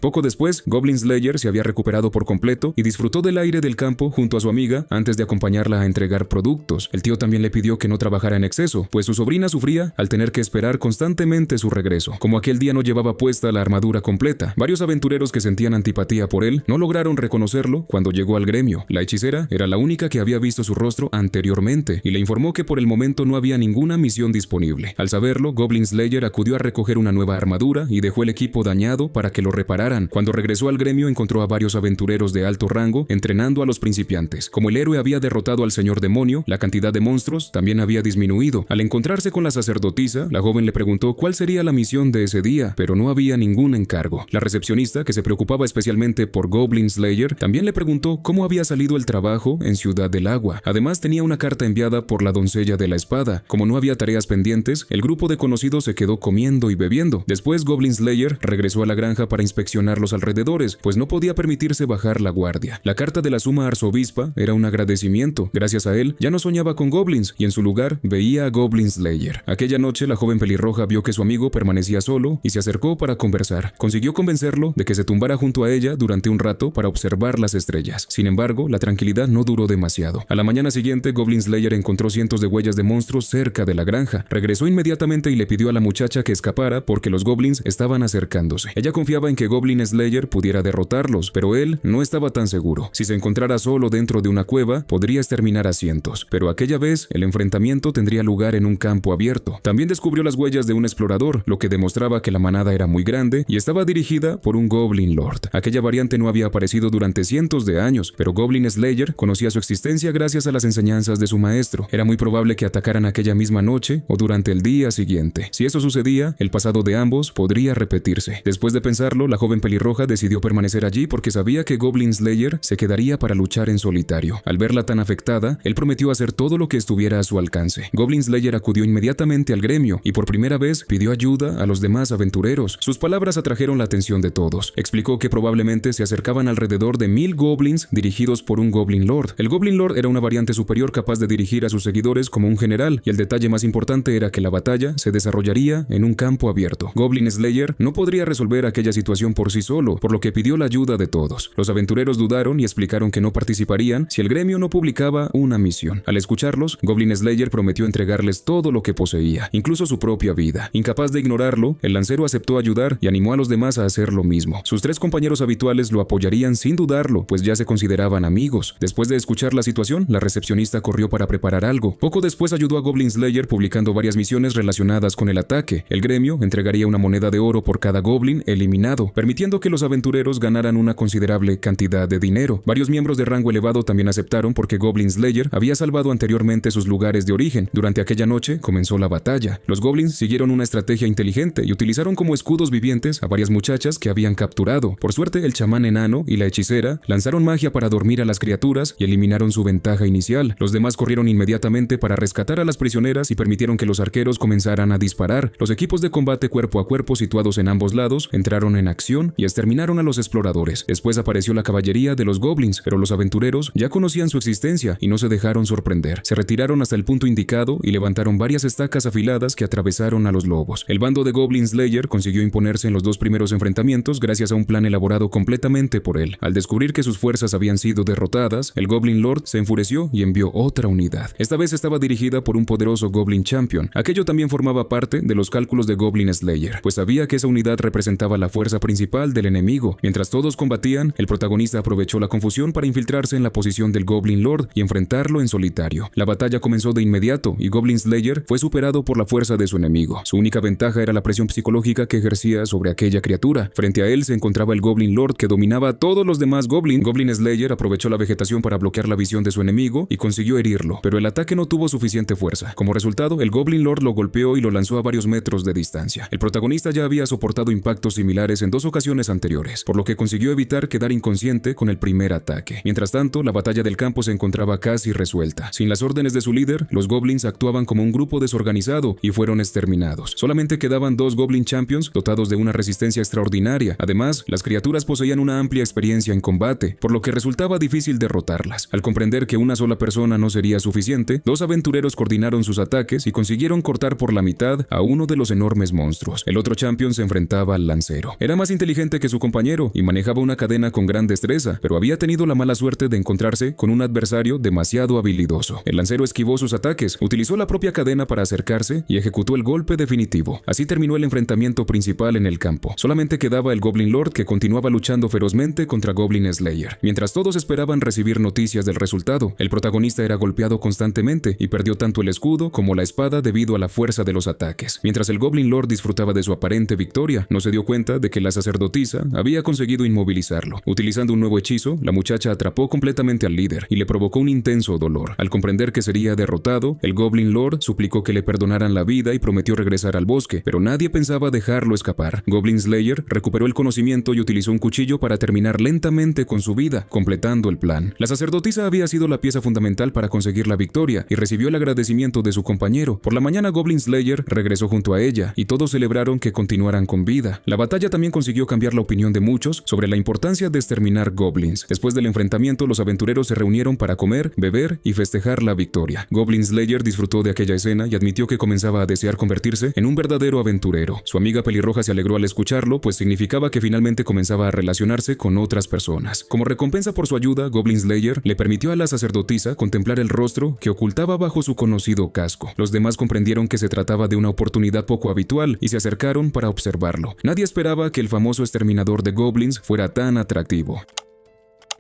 A: Poco después, Goblin Slayer se había recuperado por completo y disfrutó del aire del campo junto a su amiga antes de acompañarla a entregar productos. El tío también le pidió que no trabajara en exceso, pues su sobrina sufría al tener que esperar constantemente su regreso. Como aquel día no llevaba puesta la armadura completa, varios aventureros que sentían antipatía por él no lograron reconocerlo cuando llegó al gremio. La hechicera era la única que había visto su rostro anteriormente y le informó que por el momento no había ninguna misión disponible. Al saberlo, Goblin Slayer acudió a recoger una nueva armadura y dejó el equipo dañado para que lo reparara prepararan. Cuando regresó al gremio encontró a varios aventureros de alto rango entrenando a los principiantes. Como el héroe había derrotado al señor demonio, la cantidad de monstruos también había disminuido. Al encontrarse con la sacerdotisa, la joven le preguntó cuál sería la misión de ese día, pero no había ningún encargo. La recepcionista, que se preocupaba especialmente por Goblin Slayer, también le preguntó cómo había salido el trabajo en Ciudad del Agua. Además, tenía una carta enviada por la doncella de la espada. Como no había tareas pendientes, el grupo de conocidos se quedó comiendo y bebiendo. Después, Goblin Slayer regresó a la granja para inspeccionar los alrededores, pues no podía permitirse bajar la guardia. La carta de la suma arzobispa era un agradecimiento. Gracias a él, ya no soñaba con goblins y en su lugar veía a Goblin Slayer. Aquella noche, la joven pelirroja vio que su amigo permanecía solo y se acercó para conversar. Consiguió convencerlo de que se tumbara junto a ella durante un rato para observar las estrellas. Sin embargo, la tranquilidad no duró demasiado. A la mañana siguiente, Goblin Slayer encontró cientos de huellas de monstruos cerca de la granja. Regresó inmediatamente y le pidió a la muchacha que escapara porque los goblins estaban acercándose. Ella confiaba en que Goblin Slayer pudiera derrotarlos, pero él no estaba tan seguro. Si se encontrara solo dentro de una cueva, podría exterminar a cientos, pero aquella vez el enfrentamiento tendría lugar en un campo abierto. También descubrió las huellas de un explorador, lo que demostraba que la manada era muy grande y estaba dirigida por un Goblin Lord. Aquella variante no había aparecido durante cientos de años, pero Goblin Slayer conocía su existencia gracias a las enseñanzas de su maestro. Era muy probable que atacaran aquella misma noche o durante el día siguiente. Si eso sucedía, el pasado de ambos podría repetirse. Después de pensarlo, la joven pelirroja decidió permanecer allí porque sabía que Goblin Slayer se quedaría para luchar en solitario. Al verla tan afectada, él prometió hacer todo lo que estuviera a su alcance. Goblin Slayer acudió inmediatamente al gremio y por primera vez pidió ayuda a los demás aventureros. Sus palabras atrajeron la atención de todos. Explicó que probablemente se acercaban alrededor de 1000 goblins dirigidos por un Goblin Lord. El Goblin Lord era una variante superior capaz de dirigir a sus seguidores como un general, y el detalle más importante era que la batalla se desarrollaría en un campo abierto. Goblin Slayer no podría resolver aquella situación por sí solo, por lo que pidió la ayuda de todos. Los aventureros dudaron y explicaron que no participarían si el gremio no publicaba una misión. Al escucharlos, Goblin Slayer prometió entregarles todo lo que poseía, incluso su propia vida. Incapaz de ignorarlo, el lancero aceptó ayudar y animó a los demás a hacer lo mismo. Sus tres compañeros habituales lo apoyarían sin dudarlo, pues ya se consideraban amigos. Después de escuchar la situación, la recepcionista corrió para preparar algo. Poco después ayudó a Goblin Slayer publicando varias misiones relacionadas con el ataque. El gremio entregaría una moneda de oro por cada goblin eliminado, permitiendo que los aventureros ganaran una considerable cantidad de dinero. Varios miembros de rango elevado también aceptaron porque Goblin Slayer había salvado anteriormente sus lugares de origen. Durante aquella noche comenzó la batalla. Los goblins siguieron una estrategia inteligente y utilizaron como escudos vivientes a varias muchachas que habían capturado. Por suerte, el chamán enano y la hechicera lanzaron magia para dormir a las criaturas y eliminaron su ventaja inicial. Los demás corrieron inmediatamente para rescatar a las prisioneras y permitieron que los arqueros comenzaran a disparar. Los equipos de combate cuerpo a cuerpo situados en ambos lados entraron en acción y exterminaron a los exploradores. Después apareció la caballería de los goblins, pero los aventureros ya conocían su existencia y no se dejaron sorprender. Se retiraron hasta el punto indicado y levantaron varias estacas afiladas que atravesaron a los lobos. El bando de Goblin Slayer consiguió imponerse en los dos primeros enfrentamientos gracias a un plan elaborado completamente por él. Al descubrir que sus fuerzas habían sido derrotadas, el Goblin Lord se enfureció y envió otra unidad. Esta vez estaba dirigida por un poderoso Goblin Champion. Aquello también formaba parte de los cálculos de Goblin Slayer, pues sabía que esa unidad representaba la fuerza principal del enemigo. Mientras todos combatían, el protagonista aprovechó la confusión para infiltrarse en la posición del Goblin Lord y enfrentarlo en solitario. La batalla comenzó de inmediato y Goblin Slayer fue superado por la fuerza de su enemigo. Su única ventaja era la presión psicológica que ejercía sobre aquella criatura. Frente a él se encontraba el Goblin Lord que dominaba a todos los demás Goblin. Goblin Slayer aprovechó la vegetación para bloquear la visión de su enemigo y consiguió herirlo, pero el ataque no tuvo suficiente fuerza. Como resultado, el Goblin Lord lo golpeó y lo lanzó a varios metros de distancia. El protagonista ya había soportado impactos similares en 2 ocasiones anteriores, por lo que consiguió evitar quedar inconsciente con el primer ataque. Mientras tanto, la batalla del campo se encontraba casi resuelta. Sin las órdenes de su líder, los goblins actuaban como un grupo desorganizado y fueron exterminados. Solamente quedaban 2 Goblin Champions dotados de una resistencia extraordinaria. Además, las criaturas poseían una amplia experiencia en combate, por lo que resultaba difícil derrotarlas. Al comprender que una sola persona no sería suficiente, 2 aventureros coordinaron sus ataques y consiguieron cortar por la mitad a uno de los enormes monstruos. El otro champion se enfrentaba al lancero. Era más inteligente que su compañero y manejaba una cadena con gran destreza, pero había tenido la mala suerte de encontrarse con un adversario demasiado habilidoso. El lancero esquivó sus ataques, utilizó la propia cadena para acercarse y ejecutó el golpe definitivo. Así terminó el enfrentamiento principal en el campo. Solamente quedaba el Goblin Lord que continuaba luchando ferozmente contra Goblin Slayer. Mientras todos esperaban recibir noticias del resultado, el protagonista era golpeado constantemente y perdió tanto el escudo como la espada debido a la fuerza de los ataques. Mientras el Goblin Lord disfrutaba de su aparente victoria, no se dio cuenta de que la sacerdotisa sacerdotisa había conseguido inmovilizarlo. Utilizando un nuevo hechizo, la muchacha atrapó completamente al líder y le provocó un intenso dolor. Al comprender que sería derrotado, el Goblin Lord suplicó que le perdonaran la vida y prometió regresar al bosque, pero nadie pensaba dejarlo escapar. Goblin Slayer recuperó el conocimiento y utilizó un cuchillo para terminar lentamente con su vida, completando el plan. La sacerdotisa había sido la pieza fundamental para conseguir la victoria y recibió el agradecimiento de su compañero. Por la mañana, Goblin Slayer regresó junto a ella y todos celebraron que continuaran con vida. La batalla también consiguió cambiar la opinión de muchos sobre la importancia de exterminar goblins. Después del enfrentamiento, los aventureros se reunieron para comer, beber y festejar la victoria. Goblin Slayer disfrutó de aquella escena y admitió que comenzaba a desear convertirse en un verdadero aventurero. Su amiga pelirroja se alegró al escucharlo, pues significaba que finalmente comenzaba a relacionarse con otras personas. Como recompensa por su ayuda, Goblin Slayer le permitió a la sacerdotisa contemplar el rostro que ocultaba bajo su conocido casco. Los demás comprendieron que se trataba de una oportunidad poco habitual y se acercaron para observarlo. Nadie esperaba que el famoso exterminador de goblins fuera tan atractivo.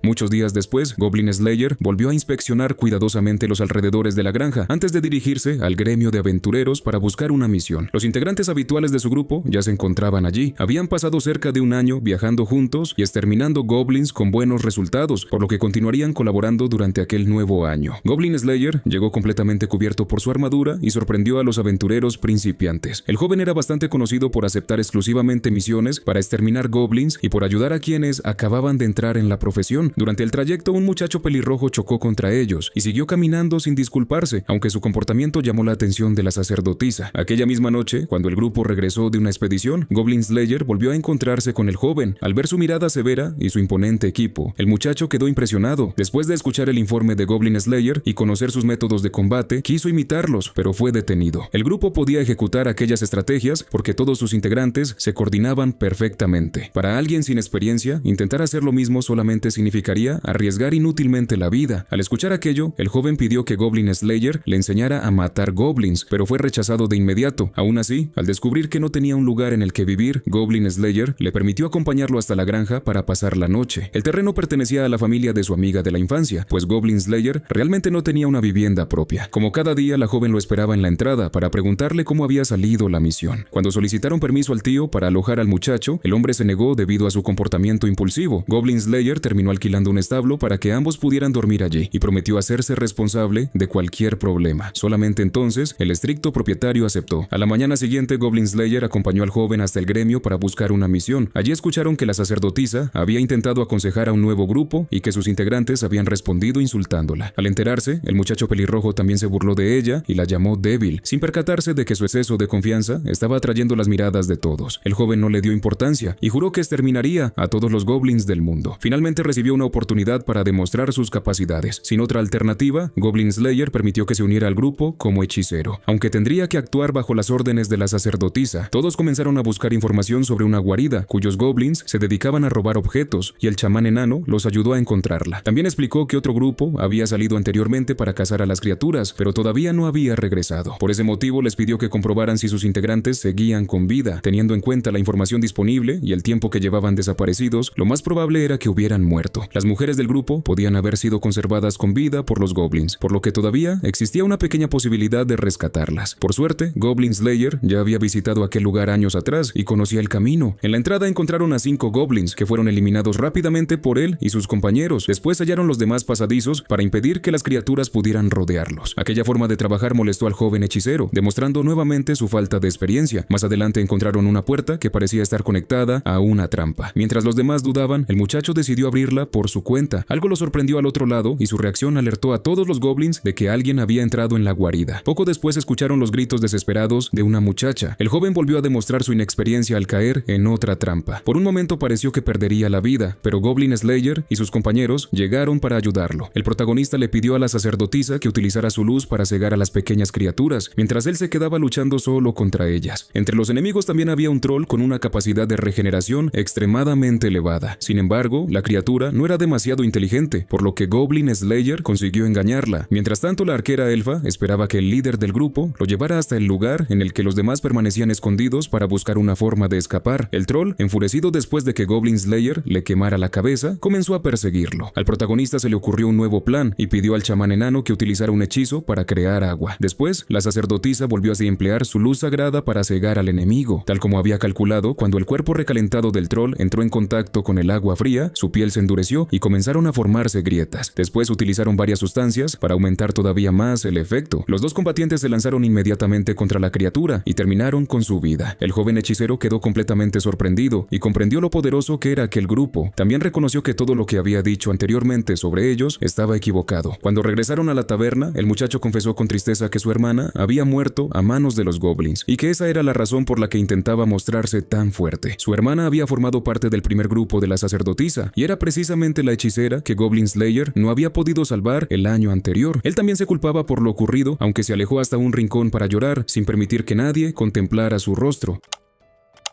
A: Muchos días después, Goblin Slayer volvió a inspeccionar cuidadosamente los alrededores de la granja antes de dirigirse al gremio de aventureros para buscar una misión. Los integrantes habituales de su grupo ya se encontraban allí. Habían pasado cerca de un año viajando juntos y exterminando goblins con buenos resultados, por lo que continuarían colaborando durante aquel nuevo año. Goblin Slayer llegó completamente cubierto por su armadura y sorprendió a los aventureros principiantes. El joven era bastante conocido por aceptar exclusivamente misiones para exterminar goblins y por ayudar a quienes acababan de entrar en la profesión. Durante el trayecto, un muchacho pelirrojo chocó contra ellos y siguió caminando sin disculparse, aunque su comportamiento llamó la atención de la sacerdotisa. Aquella misma noche, cuando el grupo regresó de una expedición, Goblin Slayer volvió a encontrarse con el joven. Al ver su mirada severa y su imponente equipo, el muchacho quedó impresionado. Después de escuchar el informe de Goblin Slayer y conocer sus métodos de combate, quiso imitarlos, pero fue detenido. El grupo podía ejecutar aquellas estrategias porque todos sus integrantes se coordinaban perfectamente. Para alguien sin experiencia, intentar hacer lo mismo solamente significaría arriesgar inútilmente la vida. Al escuchar aquello, el joven pidió que Goblin Slayer le enseñara a matar goblins, pero fue rechazado de inmediato. Aún así, al descubrir que no tenía un lugar en el que vivir, Goblin Slayer le permitió acompañarlo hasta la granja para pasar la noche. El terreno pertenecía a la familia de su amiga de la infancia, pues Goblin Slayer realmente no tenía una vivienda propia. Como cada día, la joven lo esperaba en la entrada para preguntarle cómo había salido la misión. Cuando solicitaron permiso al tío para alojar al muchacho, el hombre se negó debido a su comportamiento impulsivo. Goblin Slayer terminó alquilando un establo para que ambos pudieran dormir allí y prometió hacerse responsable de cualquier problema. Solamente entonces, el estricto propietario aceptó. A la mañana siguiente, Goblin Slayer acompañó al joven hasta el gremio para buscar una misión. Allí escucharon que la sacerdotisa había intentado aconsejar a un nuevo grupo y que sus integrantes habían respondido insultándola. Al enterarse, el muchacho pelirrojo también se burló de ella y la llamó débil, sin percatarse de que su exceso de confianza estaba atrayendo las miradas de todos. El joven no le dio importancia y juró que exterminaría a todos los goblins del mundo. Finalmente recibió una oportunidad para demostrar sus capacidades. Sin otra alternativa, Goblin Slayer permitió que se uniera al grupo como hechicero, aunque tendría que actuar bajo las órdenes de la sacerdotisa. Todos comenzaron a buscar información sobre una guarida, cuyos goblins se dedicaban a robar objetos, y el chamán enano los ayudó a encontrarla. También explicó que otro grupo había salido anteriormente para cazar a las criaturas, pero todavía no había regresado. Por ese motivo les pidió que comprobaran si sus integrantes seguían con vida. Teniendo en cuenta la información disponible y el tiempo que llevaban desaparecidos, lo más probable era que hubieran muerto. Las mujeres del grupo podían haber sido conservadas con vida por los goblins, por lo que todavía existía una pequeña posibilidad de rescatarlas. Por suerte, Goblin Slayer ya había visitado aquel lugar años atrás y conocía el camino. En la entrada encontraron a 5 goblins que fueron eliminados rápidamente por él y sus compañeros. Después hallaron los demás pasadizos para impedir que las criaturas pudieran rodearlos. Aquella forma de trabajar molestó al joven hechicero, demostrando nuevamente su falta de experiencia. Más adelante encontraron una puerta que parecía estar conectada a una trampa. Mientras los demás dudaban, el muchacho decidió abrirla por su cuenta. Algo lo sorprendió al otro lado y su reacción alertó a todos los goblins de que alguien había entrado en la guarida. Poco después escucharon los gritos desesperados de una muchacha. El joven volvió a demostrar su inexperiencia al caer en otra trampa. Por un momento pareció que perdería la vida, pero Goblin Slayer y sus compañeros llegaron para ayudarlo. El protagonista le pidió a la sacerdotisa que utilizara su luz para cegar a las pequeñas criaturas, mientras él se quedaba luchando solo contra ellas. Entre los enemigos también había un troll con una capacidad de regeneración extremadamente elevada. Sin embargo, la criatura no era demasiado inteligente, por lo que Goblin Slayer consiguió engañarla. Mientras tanto, la arquera elfa esperaba que el líder del grupo lo llevara hasta el lugar en el que los demás permanecían escondidos para buscar una forma de escapar. El troll, enfurecido después de que Goblin Slayer le quemara la cabeza, comenzó a perseguirlo. Al protagonista se le ocurrió un nuevo plan y pidió al chamán enano que utilizara un hechizo para crear agua. Después, la sacerdotisa volvió a emplear su luz sagrada para cegar al enemigo. Tal como había calculado, cuando el cuerpo recalentado del troll entró en contacto con el agua fría, su piel se endureció y comenzaron a formarse grietas. Después utilizaron varias sustancias para aumentar todavía más el efecto. Los dos combatientes se lanzaron inmediatamente contra la criatura y terminaron con su vida. El joven hechicero quedó completamente sorprendido y comprendió lo poderoso que era aquel grupo. También reconoció que todo lo que había dicho anteriormente sobre ellos estaba equivocado. Cuando regresaron a la taberna, el muchacho confesó con tristeza que su hermana había muerto a manos de los goblins y que esa era la razón por la que intentaba mostrarse tan fuerte. Su hermana había formado parte del primer grupo de la sacerdotisa y era precisamente la hechicera que Goblin Slayer no había podido salvar el año anterior. Él también se culpaba por lo ocurrido, aunque se alejó hasta un rincón para llorar sin permitir que nadie contemplara su rostro.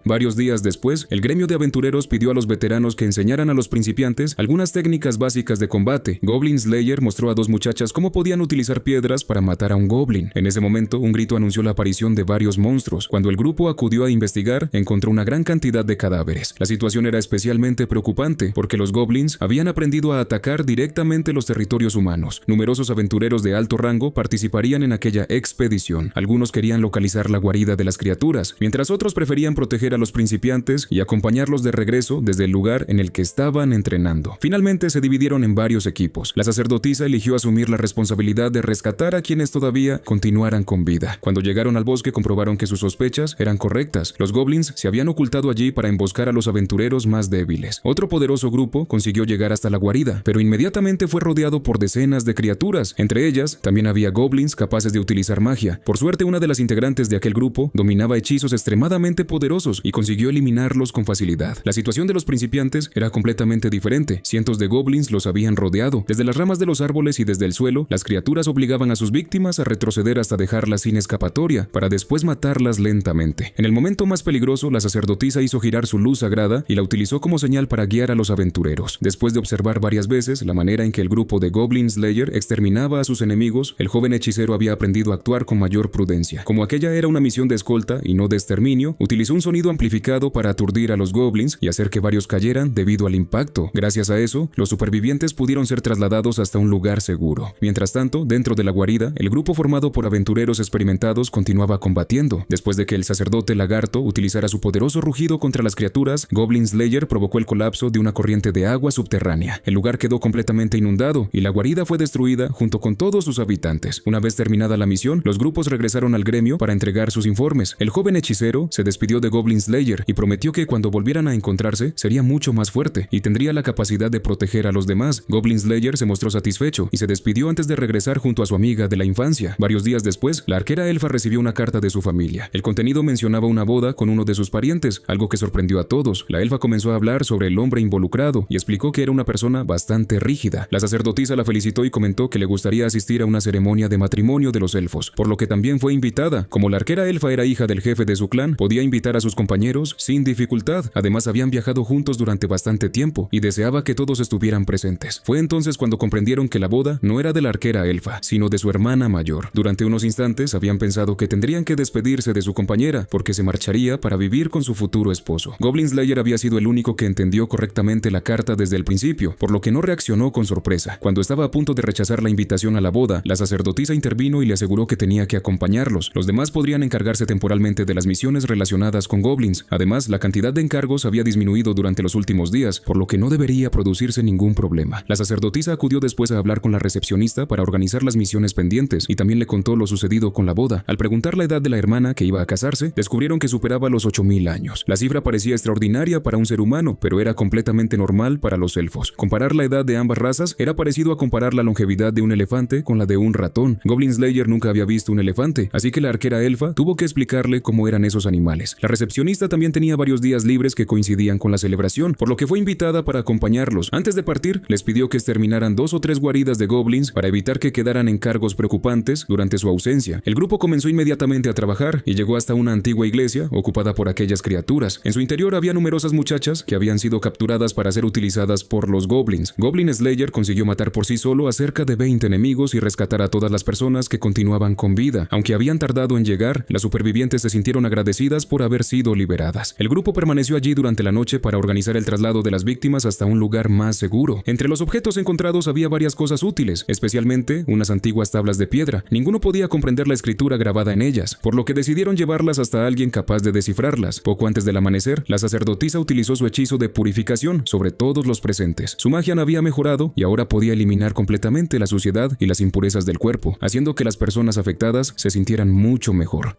A: Varios días después, el gremio de aventureros pidió a los veteranos que enseñaran a los principiantes algunas técnicas básicas de combate. Goblin Slayer mostró a dos muchachas cómo podían utilizar piedras para matar a un goblin. En ese momento, un grito anunció la aparición de varios monstruos. Cuando el grupo acudió a investigar, encontró una gran cantidad de cadáveres. La situación era especialmente preocupante porque los goblins habían aprendido a atacar directamente los territorios humanos. Numerosos aventureros de alto rango participarían en aquella expedición. Algunos querían localizar la guarida de las criaturas, mientras otros preferían proteger a los principiantes y acompañarlos de regreso desde el lugar en el que estaban entrenando. Finalmente se dividieron en varios equipos. La sacerdotisa eligió asumir la responsabilidad de rescatar a quienes todavía continuaran con vida. Cuando llegaron al bosque comprobaron que sus sospechas eran correctas. Los goblins se habían ocultado allí para emboscar a los aventureros más débiles. Otro poderoso grupo consiguió llegar hasta la guarida, pero inmediatamente fue rodeado por decenas de criaturas. Entre ellas también había goblins capaces de utilizar magia. Por suerte, una de las integrantes de aquel grupo dominaba hechizos extremadamente poderosos y consiguió eliminarlos con facilidad. La situación de los principiantes era completamente diferente. Cientos de goblins los habían rodeado. Desde las ramas de los árboles y desde el suelo, las criaturas obligaban a sus víctimas a retroceder hasta dejarlas sin escapatoria, para después matarlas lentamente. En el momento más peligroso, la sacerdotisa hizo girar su luz sagrada y la utilizó como señal para guiar a los aventureros. Después de observar varias veces la manera en que el grupo de Goblin Slayer exterminaba a sus enemigos, el joven hechicero había aprendido a actuar con mayor prudencia. Como aquella era una misión de escolta y no de exterminio, utilizó un sonido amplificado para aturdir a los goblins y hacer que varios cayeran debido al impacto. Gracias a eso, los supervivientes pudieron ser trasladados hasta un lugar seguro. Mientras tanto, dentro de la guarida, el grupo formado por aventureros experimentados continuaba combatiendo. Después de que el sacerdote lagarto utilizara su poderoso rugido contra las criaturas, Goblin Slayer provocó el colapso de una corriente de agua subterránea. El lugar quedó completamente inundado y la guarida fue destruida junto con todos sus habitantes. Una vez terminada la misión, los grupos regresaron al gremio para entregar sus informes. El joven hechicero se despidió de Goblin Slayer y prometió que cuando volvieran a encontrarse sería mucho más fuerte y tendría la capacidad de proteger a los demás. Goblin Slayer se mostró satisfecho y se despidió antes de regresar junto a su amiga de la infancia. Varios días después, la arquera elfa recibió una carta de su familia. El contenido mencionaba una boda con uno de sus parientes, algo que sorprendió a todos. La elfa comenzó a hablar sobre el hombre involucrado y explicó que era una persona bastante rígida. La sacerdotisa la felicitó y comentó que le gustaría asistir a una ceremonia de matrimonio de los elfos, por lo que también fue invitada. Como la arquera elfa era hija del jefe de su clan, podía invitar a sus compañeros sin dificultad. Además, habían viajado juntos durante bastante tiempo y deseaba que todos estuvieran presentes. Fue entonces cuando comprendieron que la boda no era de la arquera elfa, sino de su hermana mayor. Durante unos instantes habían pensado que tendrían que despedirse de su compañera porque se marcharía para vivir con su futuro esposo. Goblin Slayer había sido el único que entendió correctamente la carta desde el principio, por lo que no reaccionó con sorpresa. Cuando estaba a punto de rechazar la invitación a la boda, la sacerdotisa intervino y le aseguró que tenía que acompañarlos. Los demás podrían encargarse temporalmente de las misiones relacionadas con goblins. Además, la cantidad de encargos había disminuido durante los últimos días, por lo que no debería producirse ningún problema. La sacerdotisa acudió después a hablar con la recepcionista para organizar las misiones pendientes y también le contó lo sucedido con la boda. Al preguntar la edad de la hermana que iba a casarse, descubrieron que superaba los 8000 años. La cifra parecía extraordinaria para un ser humano, pero era completamente normal para los elfos. Comparar la edad de ambas razas era parecido a comparar la longevidad de un elefante con la de un ratón. Goblin Slayer nunca había visto un elefante, así que la arquera elfa tuvo que explicarle cómo eran esos animales. La recepción recepcionista también tenía varios días libres que coincidían con la celebración, por lo que fue invitada para acompañarlos. Antes de partir, les pidió que exterminaran 2 o 3 guaridas de goblins para evitar que quedaran encargos preocupantes durante su ausencia. El grupo comenzó inmediatamente a trabajar y llegó hasta una antigua iglesia ocupada por aquellas criaturas. En su interior había numerosas muchachas que habían sido capturadas para ser utilizadas por los goblins. Goblin Slayer consiguió matar por sí solo a cerca de 20 enemigos y rescatar a todas las personas que continuaban con vida. Aunque habían tardado en llegar, las supervivientes se sintieron agradecidas por haber sido liberadas. El grupo permaneció allí durante la noche para organizar el traslado de las víctimas hasta un lugar más seguro. Entre los objetos encontrados había varias cosas útiles, especialmente unas antiguas tablas de piedra. Ninguno podía comprender la escritura grabada en ellas, por lo que decidieron llevarlas hasta alguien capaz de descifrarlas. Poco antes del amanecer, la sacerdotisa utilizó su hechizo de purificación sobre todos los presentes. Su magia había mejorado y ahora podía eliminar completamente la suciedad y las impurezas del cuerpo, haciendo que las personas afectadas se sintieran mucho mejor.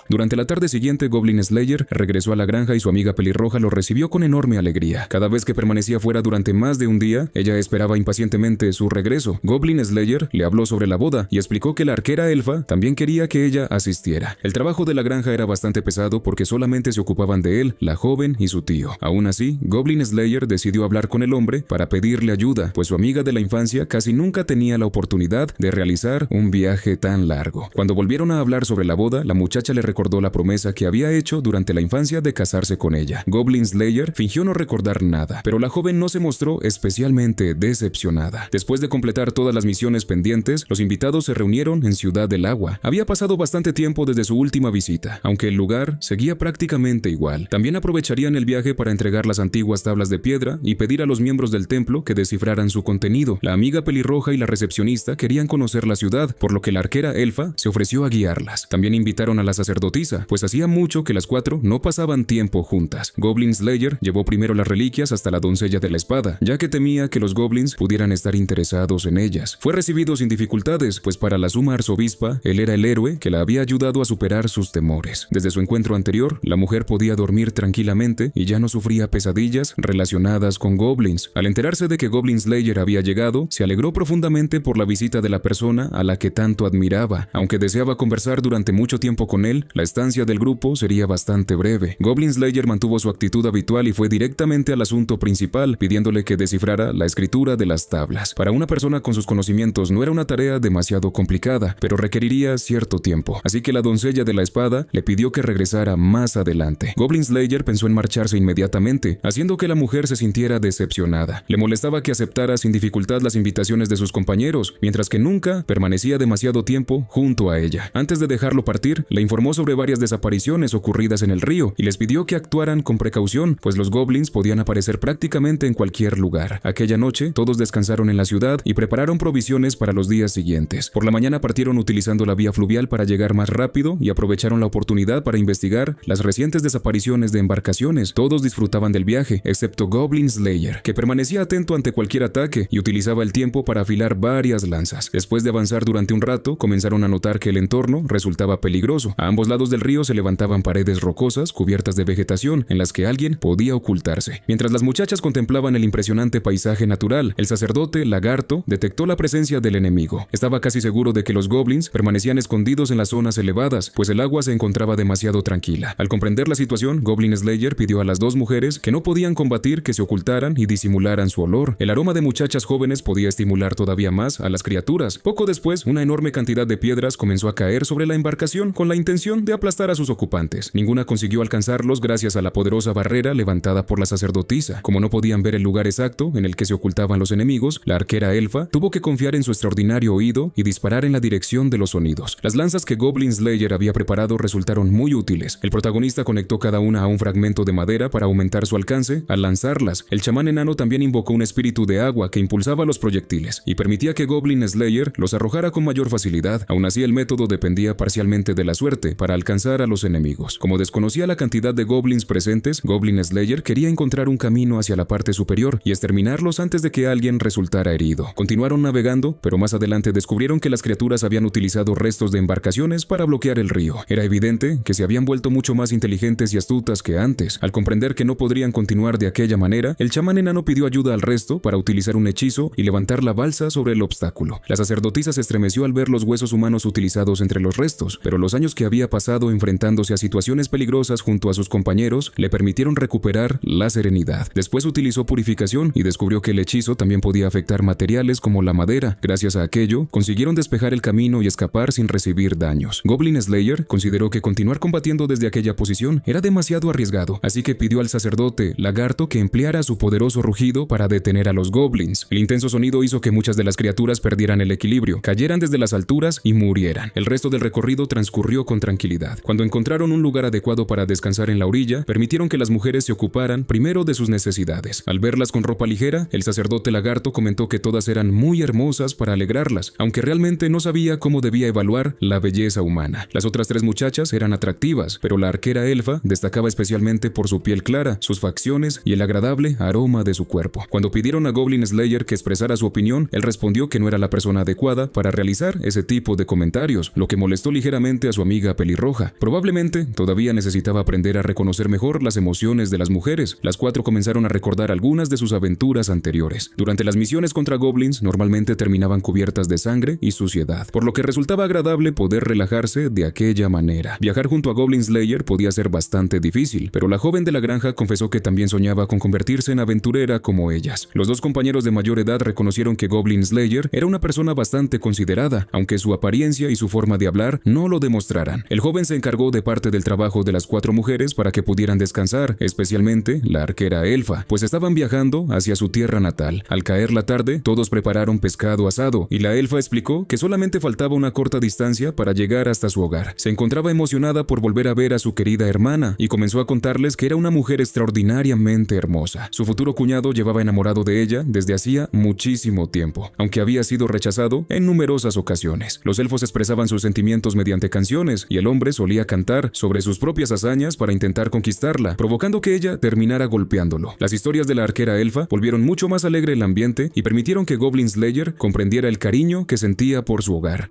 A: Durante la tarde siguiente, Goblin Slayer regresó a la granja y su amiga pelirroja lo recibió con enorme alegría. Cada vez que permanecía fuera durante más de un día, ella esperaba impacientemente su regreso. Goblin Slayer le habló sobre la boda y explicó que la arquera elfa también quería que ella asistiera. El trabajo de la granja era bastante pesado porque solamente se ocupaban de él, la joven y su tío. Aún así, Goblin Slayer decidió hablar con el hombre para pedirle ayuda, pues su amiga de la infancia casi nunca tenía la oportunidad de realizar un viaje tan largo. Cuando volvieron a hablar sobre la boda, la muchacha le recordó la promesa que había hecho durante la infancia de casarse con ella. Goblin Slayer fingió no recordar nada, pero la joven no se mostró especialmente decepcionada. Después de completar todas las misiones pendientes, los invitados se reunieron en Ciudad del Agua. Había pasado bastante tiempo desde su última visita, aunque el lugar seguía prácticamente igual. También aprovecharían el viaje para entregar las antiguas tablas de piedra y pedir a los miembros del templo que descifraran su contenido. La amiga pelirroja y la recepcionista querían conocer la ciudad, por lo que la arquera elfa se ofreció a guiarlas. También invitaron a la sacerdotisa, pues hacía mucho que las 4 no pasaban tiempo juntas. Goblin Slayer llevó primero las reliquias hasta la doncella de la espada, ya que temía que los goblins pudieran estar interesados en ellas. Fue recibido sin dificultades, pues para la suma arzobispa, él era el héroe que la había ayudado a superar sus temores. Desde su encuentro anterior, la mujer podía dormir tranquilamente y ya no sufría pesadillas relacionadas con goblins. Al enterarse de que Goblin Slayer había llegado, se alegró profundamente por la visita de la persona a la que tanto admiraba. Aunque deseaba conversar durante mucho tiempo con él, la estancia del grupo sería bastante breve. Goblin Slayer mantuvo su actitud habitual y fue directamente al asunto principal, pidiéndole que descifrara la escritura de las tablas. Para una persona con sus conocimientos no era una tarea demasiado complicada, pero requeriría cierto tiempo, así que la doncella de la espada le pidió que regresara más adelante. Goblin Slayer pensó en marcharse inmediatamente, haciendo que la mujer se sintiera decepcionada. Le molestaba que aceptara sin dificultad las invitaciones de sus compañeros, mientras que nunca permanecía demasiado tiempo junto a ella. Antes de dejarlo partir, le informó sobre varias desapariciones ocurridas en el río y les pidió que actuaran con precaución, pues los goblins podían aparecer prácticamente en cualquier lugar. Aquella noche, todos descansaron en la ciudad y prepararon provisiones para los días siguientes. Por la mañana partieron utilizando la vía fluvial para llegar más rápido y aprovecharon la oportunidad para investigar las recientes desapariciones de embarcaciones. Todos disfrutaban del viaje, excepto Goblin Slayer, que permanecía atento ante cualquier ataque y utilizaba el tiempo para afilar varias lanzas. Después de avanzar durante un rato, comenzaron a notar que el entorno resultaba peligroso. A ambos lados del río se levantaban paredes rocosas cubiertas de vegetación en las que alguien podía ocultarse. Mientras las muchachas contemplaban el impresionante paisaje natural, el sacerdote lagarto detectó la presencia del enemigo. Estaba casi seguro de que los goblins permanecían escondidos en las zonas elevadas, pues el agua se encontraba demasiado tranquila. Al comprender la situación, Goblin Slayer pidió a las 2 mujeres que no podían combatir que se ocultaran y disimularan su olor. El aroma de muchachas jóvenes podía estimular todavía más a las criaturas. Poco después, una enorme cantidad de piedras comenzó a caer sobre la embarcación con la intención de aplastar a sus ocupantes. Ninguna consiguió alcanzarlos gracias a la poderosa barrera levantada por la sacerdotisa. Como no podían ver el lugar exacto en el que se ocultaban los enemigos, la arquera elfa tuvo que confiar en su extraordinario oído y disparar en la dirección de los sonidos. Las lanzas que Goblin Slayer había preparado resultaron muy útiles. El protagonista conectó cada una a un fragmento de madera para aumentar su alcance al lanzarlas. El chamán enano también invocó un espíritu de agua que impulsaba los proyectiles y permitía que Goblin Slayer los arrojara con mayor facilidad. Aún así, el método dependía parcialmente de la suerte para alcanzar a los enemigos. Como desconocía la cantidad de goblins presentes, Goblin Slayer quería encontrar un camino hacia la parte superior y exterminarlos antes de que alguien resultara herido. Continuaron navegando, pero más adelante descubrieron que las criaturas habían utilizado restos de embarcaciones para bloquear el río. Era evidente que se habían vuelto mucho más inteligentes y astutas que antes. Al comprender que no podrían continuar de aquella manera, el chamán enano pidió ayuda al resto para utilizar un hechizo y levantar la balsa sobre el obstáculo. La sacerdotisa se estremeció al ver los huesos humanos utilizados entre los restos, pero los años que había pasado pasado enfrentándose a situaciones peligrosas junto a sus compañeros le permitieron recuperar la serenidad. Después utilizó purificación y descubrió que el hechizo también podía afectar materiales como la madera. Gracias a aquello, consiguieron despejar el camino y escapar sin recibir daños. Goblin Slayer consideró que continuar combatiendo desde aquella posición era demasiado arriesgado, así que pidió al sacerdote lagarto que empleara su poderoso rugido para detener a los goblins. El intenso sonido hizo que muchas de las criaturas perdieran el equilibrio, cayeran desde las alturas y murieran. El resto del recorrido transcurrió con tranquilidad. Cuando encontraron un lugar adecuado para descansar en la orilla, permitieron que las mujeres se ocuparan primero de sus necesidades. Al verlas con ropa ligera, el sacerdote lagarto comentó que todas eran muy hermosas para alegrarlas, aunque realmente no sabía cómo debía evaluar la belleza humana. Las otras 3 muchachas eran atractivas, pero la arquera elfa destacaba especialmente por su piel clara, sus facciones y el agradable aroma de su cuerpo. Cuando pidieron a Goblin Slayer que expresara su opinión, él respondió que no era la persona adecuada para realizar ese tipo de comentarios, lo que molestó ligeramente a su amiga pelirroja. Probablemente todavía necesitaba aprender a reconocer mejor las emociones de las mujeres. Las 4 comenzaron a recordar algunas de sus aventuras anteriores. Durante las misiones contra goblins normalmente terminaban cubiertas de sangre y suciedad, por lo que resultaba agradable poder relajarse de aquella manera. Viajar junto a Goblin Slayer podía ser bastante difícil, pero la joven de la granja confesó que también soñaba con convertirse en aventurera como ellas. Los 2 compañeros de mayor edad reconocieron que Goblin Slayer era una persona bastante considerada, aunque su apariencia y su forma de hablar no lo demostraran. El joven se encargó de parte del trabajo de las 4 mujeres para que pudieran descansar, especialmente la arquera elfa, pues estaban viajando hacia su tierra natal. Al caer la tarde, todos prepararon pescado asado, y la elfa explicó que solamente faltaba una corta distancia para llegar hasta su hogar. Se encontraba emocionada por volver a ver a su querida hermana, y comenzó a contarles que era una mujer extraordinariamente hermosa. Su futuro cuñado llevaba enamorado de ella desde hacía muchísimo tiempo, aunque había sido rechazado en numerosas ocasiones. Los elfos expresaban sus sentimientos mediante canciones, y el hombre solía cantar sobre sus propias hazañas para intentar conquistarla, provocando que ella terminara golpeándolo. Las historias de la arquera elfa volvieron mucho más alegre el ambiente y permitieron que Goblin Slayer comprendiera el cariño que sentía por su hogar.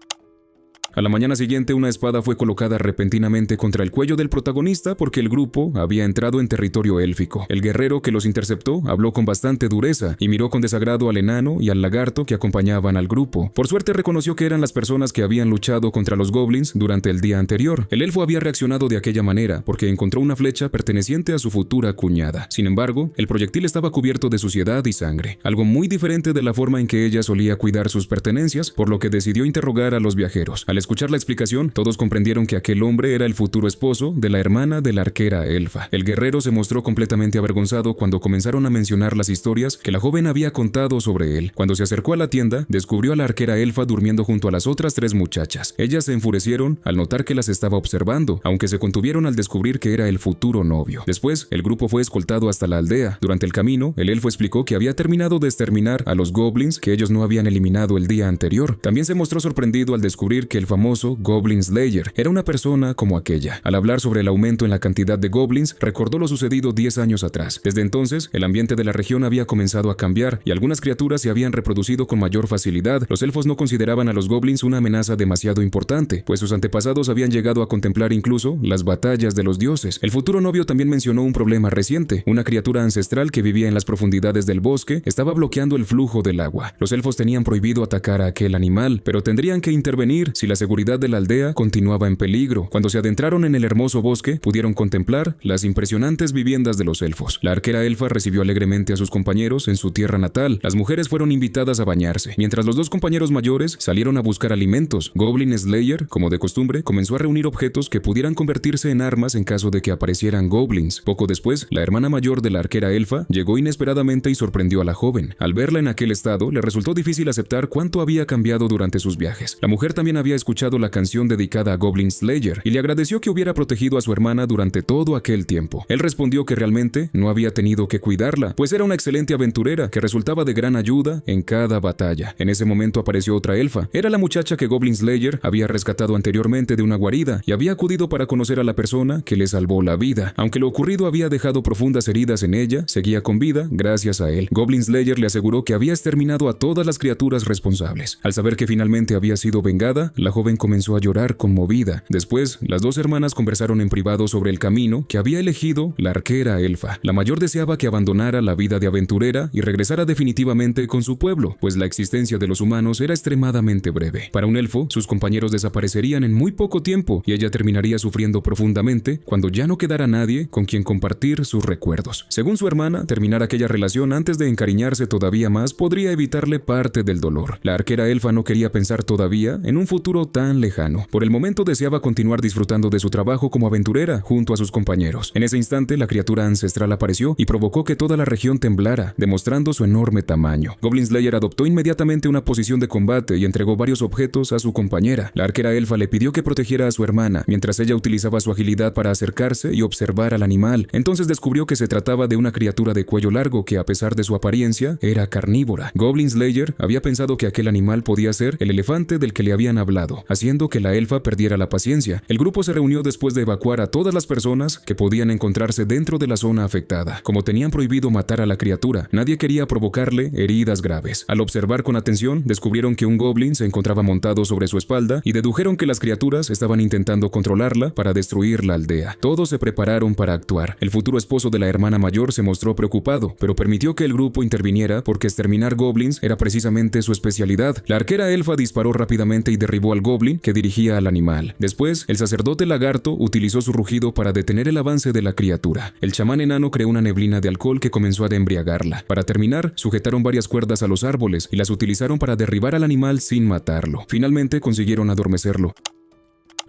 A: A la mañana siguiente, una espada fue colocada repentinamente contra el cuello del protagonista porque el grupo había entrado en territorio élfico. El guerrero que los interceptó habló con bastante dureza y miró con desagrado al enano y al lagarto que acompañaban al grupo. Por suerte reconoció que eran las personas que habían luchado contra los goblins durante el día anterior. El elfo había reaccionado de aquella manera porque encontró una flecha perteneciente a su futura cuñada. Sin embargo, el proyectil estaba cubierto de suciedad y sangre, algo muy diferente de la forma en que ella solía cuidar sus pertenencias, por lo que decidió interrogar a los viajeros. Al escuchar la explicación, todos comprendieron que aquel hombre era el futuro esposo de la hermana de la arquera elfa. El guerrero se mostró completamente avergonzado cuando comenzaron a mencionar las historias que la joven había contado sobre él. Cuando se acercó a la tienda, descubrió a la arquera elfa durmiendo junto a las otras 3 muchachas. Ellas se enfurecieron al notar que las estaba observando, aunque se contuvieron al descubrir que era el futuro novio. Después, el grupo fue escoltado hasta la aldea. Durante el camino, el elfo explicó que había terminado de exterminar a los goblins que ellos no habían eliminado el día anterior. También se mostró sorprendido al descubrir que el famoso Goblin Slayer era una persona como aquella. Al hablar sobre el aumento en la cantidad de goblins, recordó lo sucedido 10 años atrás. Desde entonces, el ambiente de la región había comenzado a cambiar y algunas criaturas se habían reproducido con mayor facilidad. Los elfos no consideraban a los goblins una amenaza demasiado importante, pues sus antepasados habían llegado a contemplar incluso las batallas de los dioses. El futuro novio también mencionó un problema reciente. Una criatura ancestral que vivía en las profundidades del bosque estaba bloqueando el flujo del agua. Los elfos tenían prohibido atacar a aquel animal, pero tendrían que intervenir si la seguridad de la aldea continuaba en peligro. Cuando se adentraron en el hermoso bosque, pudieron contemplar las impresionantes viviendas de los elfos. La arquera elfa recibió alegremente a sus compañeros en su tierra natal. Las mujeres fueron invitadas a bañarse, mientras los 2 compañeros mayores salieron a buscar alimentos. Goblin Slayer, como de costumbre, comenzó a reunir objetos que pudieran convertirse en armas en caso de que aparecieran goblins. Poco después, la hermana mayor de la arquera elfa llegó inesperadamente y sorprendió a la joven. Al verla en aquel estado, le resultó difícil aceptar cuánto había cambiado durante sus viajes. La mujer también había escuchado la canción dedicada a Goblin Slayer y le agradeció que hubiera protegido a su hermana durante todo aquel tiempo. Él respondió que realmente no había tenido que cuidarla, pues era una excelente aventurera que resultaba de gran ayuda en cada batalla. En ese momento apareció otra elfa. Era la muchacha que Goblin Slayer había rescatado anteriormente de una guarida y había acudido para conocer a la persona que le salvó la vida. Aunque lo ocurrido había dejado profundas heridas en ella, seguía con vida gracias a él. Goblin Slayer le aseguró que había exterminado a todas las criaturas responsables. Al saber que finalmente había sido vengada, la joven joven comenzó a llorar conmovida. Después, las dos hermanas conversaron en privado sobre el camino que había elegido la arquera elfa. La mayor deseaba que abandonara la vida de aventurera y regresara definitivamente con su pueblo, pues la existencia de los humanos era extremadamente breve. Para un elfo, sus compañeros desaparecerían en muy poco tiempo y ella terminaría sufriendo profundamente cuando ya no quedara nadie con quien compartir sus recuerdos. Según su hermana, terminar aquella relación antes de encariñarse todavía más podría evitarle parte del dolor. La arquera elfa no quería pensar todavía en un futuro tan lejano. Por el momento deseaba continuar disfrutando de su trabajo como aventurera junto a sus compañeros. En ese instante, la criatura ancestral apareció y provocó que toda la región temblara, demostrando su enorme tamaño. Goblin Slayer adoptó inmediatamente una posición de combate y entregó varios objetos a su compañera. La arquera elfa le pidió que protegiera a su hermana, mientras ella utilizaba su agilidad para acercarse y observar al animal. Entonces descubrió que se trataba de una criatura de cuello largo que, a pesar de su apariencia, era carnívora. Goblin Slayer había pensado que aquel animal podía ser el elefante del que le habían hablado, haciendo que la elfa perdiera la paciencia. El grupo se reunió después de evacuar a todas las personas que podían encontrarse dentro de la zona afectada. Como tenían prohibido matar a la criatura, nadie quería provocarle heridas graves. Al observar con atención, descubrieron que un goblin se encontraba montado sobre su espalda y dedujeron que las criaturas estaban intentando controlarla para destruir la aldea. Todos se prepararon para actuar. El futuro esposo de la hermana mayor se mostró preocupado, pero permitió que el grupo interviniera porque exterminar goblins era precisamente su especialidad. La arquera elfa disparó rápidamente y derribó al goblin que dirigía al animal. Después, el sacerdote lagarto utilizó su rugido para detener el avance de la criatura. El chamán enano creó una neblina de alcohol que comenzó a embriagarla. Para terminar, sujetaron varias cuerdas a los árboles y las utilizaron para derribar al animal sin matarlo. Finalmente consiguieron adormecerlo.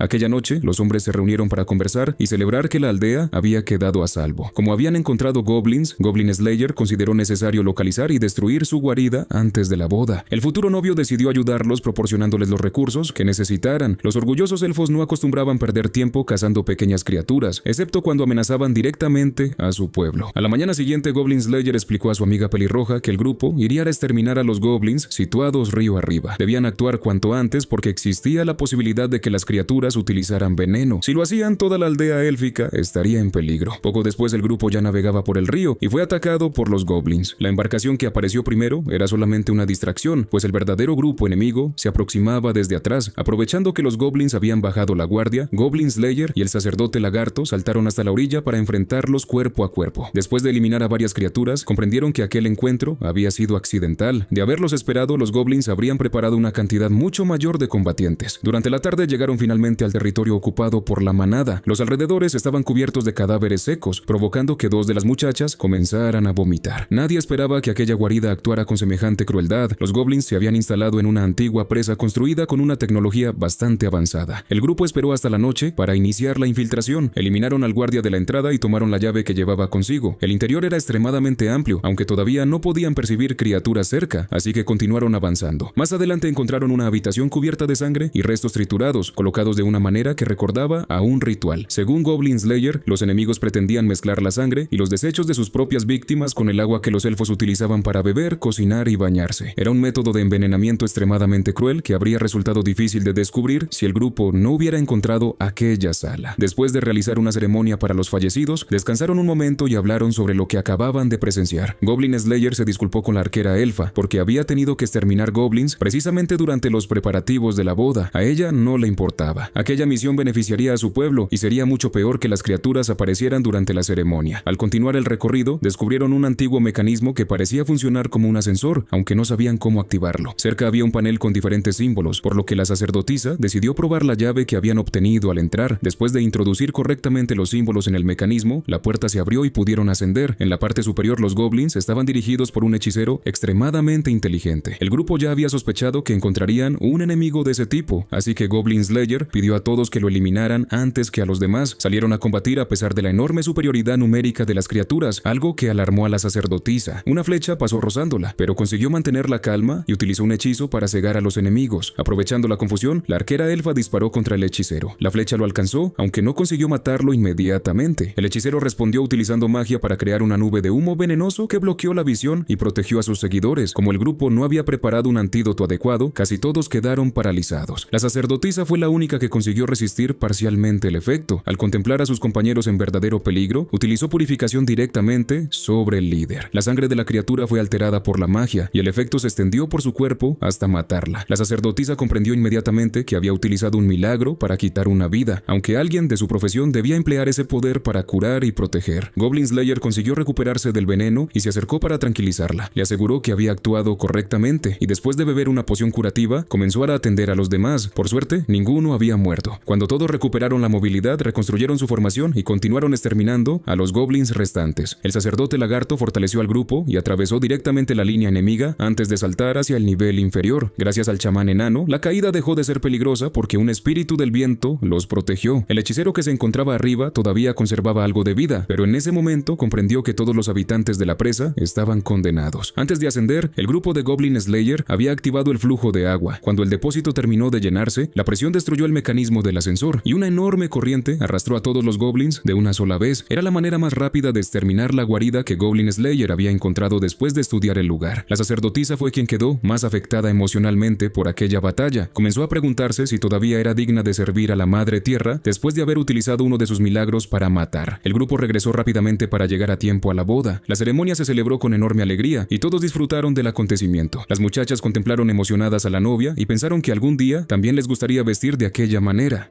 A: Aquella noche, los hombres se reunieron para conversar y celebrar que la aldea había quedado a salvo. Como habían encontrado goblins, Goblin Slayer consideró necesario localizar y destruir su guarida antes de la boda. El futuro novio decidió ayudarlos proporcionándoles los recursos que necesitaran. Los orgullosos elfos no acostumbraban perder tiempo cazando pequeñas criaturas, excepto cuando amenazaban directamente a su pueblo. A la mañana siguiente, Goblin Slayer explicó a su amiga pelirroja que el grupo iría a exterminar a los goblins situados río arriba. Debían actuar cuanto antes porque existía la posibilidad de que las criaturas utilizaran veneno. Si lo hacían, toda la aldea élfica estaría en peligro. Poco después, el grupo ya navegaba por el río y fue atacado por los goblins. La embarcación que apareció primero era solamente una distracción, pues el verdadero grupo enemigo se aproximaba desde atrás. Aprovechando que los goblins habían bajado la guardia, Goblin Slayer y el sacerdote lagarto saltaron hasta la orilla para enfrentarlos cuerpo a cuerpo. Después de eliminar a varias criaturas, comprendieron que aquel encuentro había sido accidental. De haberlos esperado, los goblins habrían preparado una cantidad mucho mayor de combatientes. Durante la tarde llegaron finalmente al territorio ocupado por la manada. Los alrededores estaban cubiertos de cadáveres secos, provocando que dos de las muchachas comenzaran a vomitar. Nadie esperaba que aquella guarida actuara con semejante crueldad. Los goblins se habían instalado en una antigua presa construida con una tecnología bastante avanzada. El grupo esperó hasta la noche para iniciar la infiltración. Eliminaron al guardia de la entrada y tomaron la llave que llevaba consigo. El interior era extremadamente amplio, aunque todavía no podían percibir criaturas cerca, así que continuaron avanzando. Más adelante encontraron una habitación cubierta de sangre y restos triturados, colocados de una manera que recordaba a un ritual. Según Goblin Slayer, los enemigos pretendían mezclar la sangre y los desechos de sus propias víctimas con el agua que los elfos utilizaban para beber, cocinar y bañarse. Era un método de envenenamiento extremadamente cruel que habría resultado difícil de descubrir si el grupo no hubiera encontrado aquella sala. Después de realizar una ceremonia para los fallecidos, descansaron un momento y hablaron sobre lo que acababan de presenciar. Goblin Slayer se disculpó con la arquera elfa porque había tenido que exterminar goblins precisamente durante los preparativos de la boda. A ella no le importaba. Aquella misión beneficiaría a su pueblo y sería mucho peor que las criaturas aparecieran durante la ceremonia. Al continuar el recorrido, descubrieron un antiguo mecanismo que parecía funcionar como un ascensor, aunque no sabían cómo activarlo. Cerca había un panel con diferentes símbolos, por lo que la sacerdotisa decidió probar la llave que habían obtenido al entrar. Después de introducir correctamente los símbolos en el mecanismo, la puerta se abrió y pudieron ascender. En la parte superior, los goblins estaban dirigidos por un hechicero extremadamente inteligente. El grupo ya había sospechado que encontrarían un enemigo de ese tipo, así que Goblin Slayer pidió a todos que lo eliminaran antes que a los demás. Salieron a combatir a pesar de la enorme superioridad numérica de las criaturas, algo que alarmó a la sacerdotisa. Una flecha pasó rozándola, pero consiguió mantener la calma y utilizó un hechizo para cegar a los enemigos. Aprovechando la confusión, la arquera elfa disparó contra el hechicero. La flecha lo alcanzó, aunque no consiguió matarlo inmediatamente. El hechicero respondió utilizando magia para crear una nube de humo venenoso que bloqueó la visión y protegió a sus seguidores. Como el grupo no había preparado un antídoto adecuado, casi todos quedaron paralizados. La sacerdotisa fue la única que consiguió resistir parcialmente el efecto. Al contemplar a sus compañeros en verdadero peligro, utilizó purificación directamente sobre el líder. La sangre de la criatura fue alterada por la magia y el efecto se extendió por su cuerpo hasta matarla. La sacerdotisa comprendió inmediatamente que había utilizado un milagro para quitar una vida, aunque alguien de su profesión debía emplear ese poder para curar y proteger. Goblin Slayer consiguió recuperarse del veneno y se acercó para tranquilizarla. Le aseguró que había actuado correctamente y después de beber una poción curativa, comenzó a atender a los demás. Por suerte, ninguno había muerto. Cuando todos recuperaron la movilidad, reconstruyeron su formación y continuaron exterminando a los goblins restantes. El sacerdote lagarto fortaleció al grupo y atravesó directamente la línea enemiga antes de saltar hacia el nivel inferior. Gracias al chamán enano, la caída dejó de ser peligrosa porque un espíritu del viento los protegió. El hechicero que se encontraba arriba todavía conservaba algo de vida, pero en ese momento comprendió que todos los habitantes de la presa estaban condenados. Antes de ascender, el grupo de Goblin Slayer había activado el flujo de agua. Cuando el depósito terminó de llenarse, la presión destruyó el mecanismo del ascensor y una enorme corriente arrastró a todos los goblins de una sola vez. Era la manera más rápida de exterminar la guarida que Goblin Slayer había encontrado después de estudiar el lugar. La sacerdotisa fue quien quedó más afectada emocionalmente por aquella batalla. Comenzó a preguntarse si todavía era digna de servir a la Madre Tierra después de haber utilizado uno de sus milagros para matar. El grupo regresó rápidamente para llegar a tiempo a la boda. La ceremonia se celebró con enorme alegría y todos disfrutaron del acontecimiento. Las muchachas contemplaron emocionadas a la novia y pensaron que algún día también les gustaría vestir de aquella manera.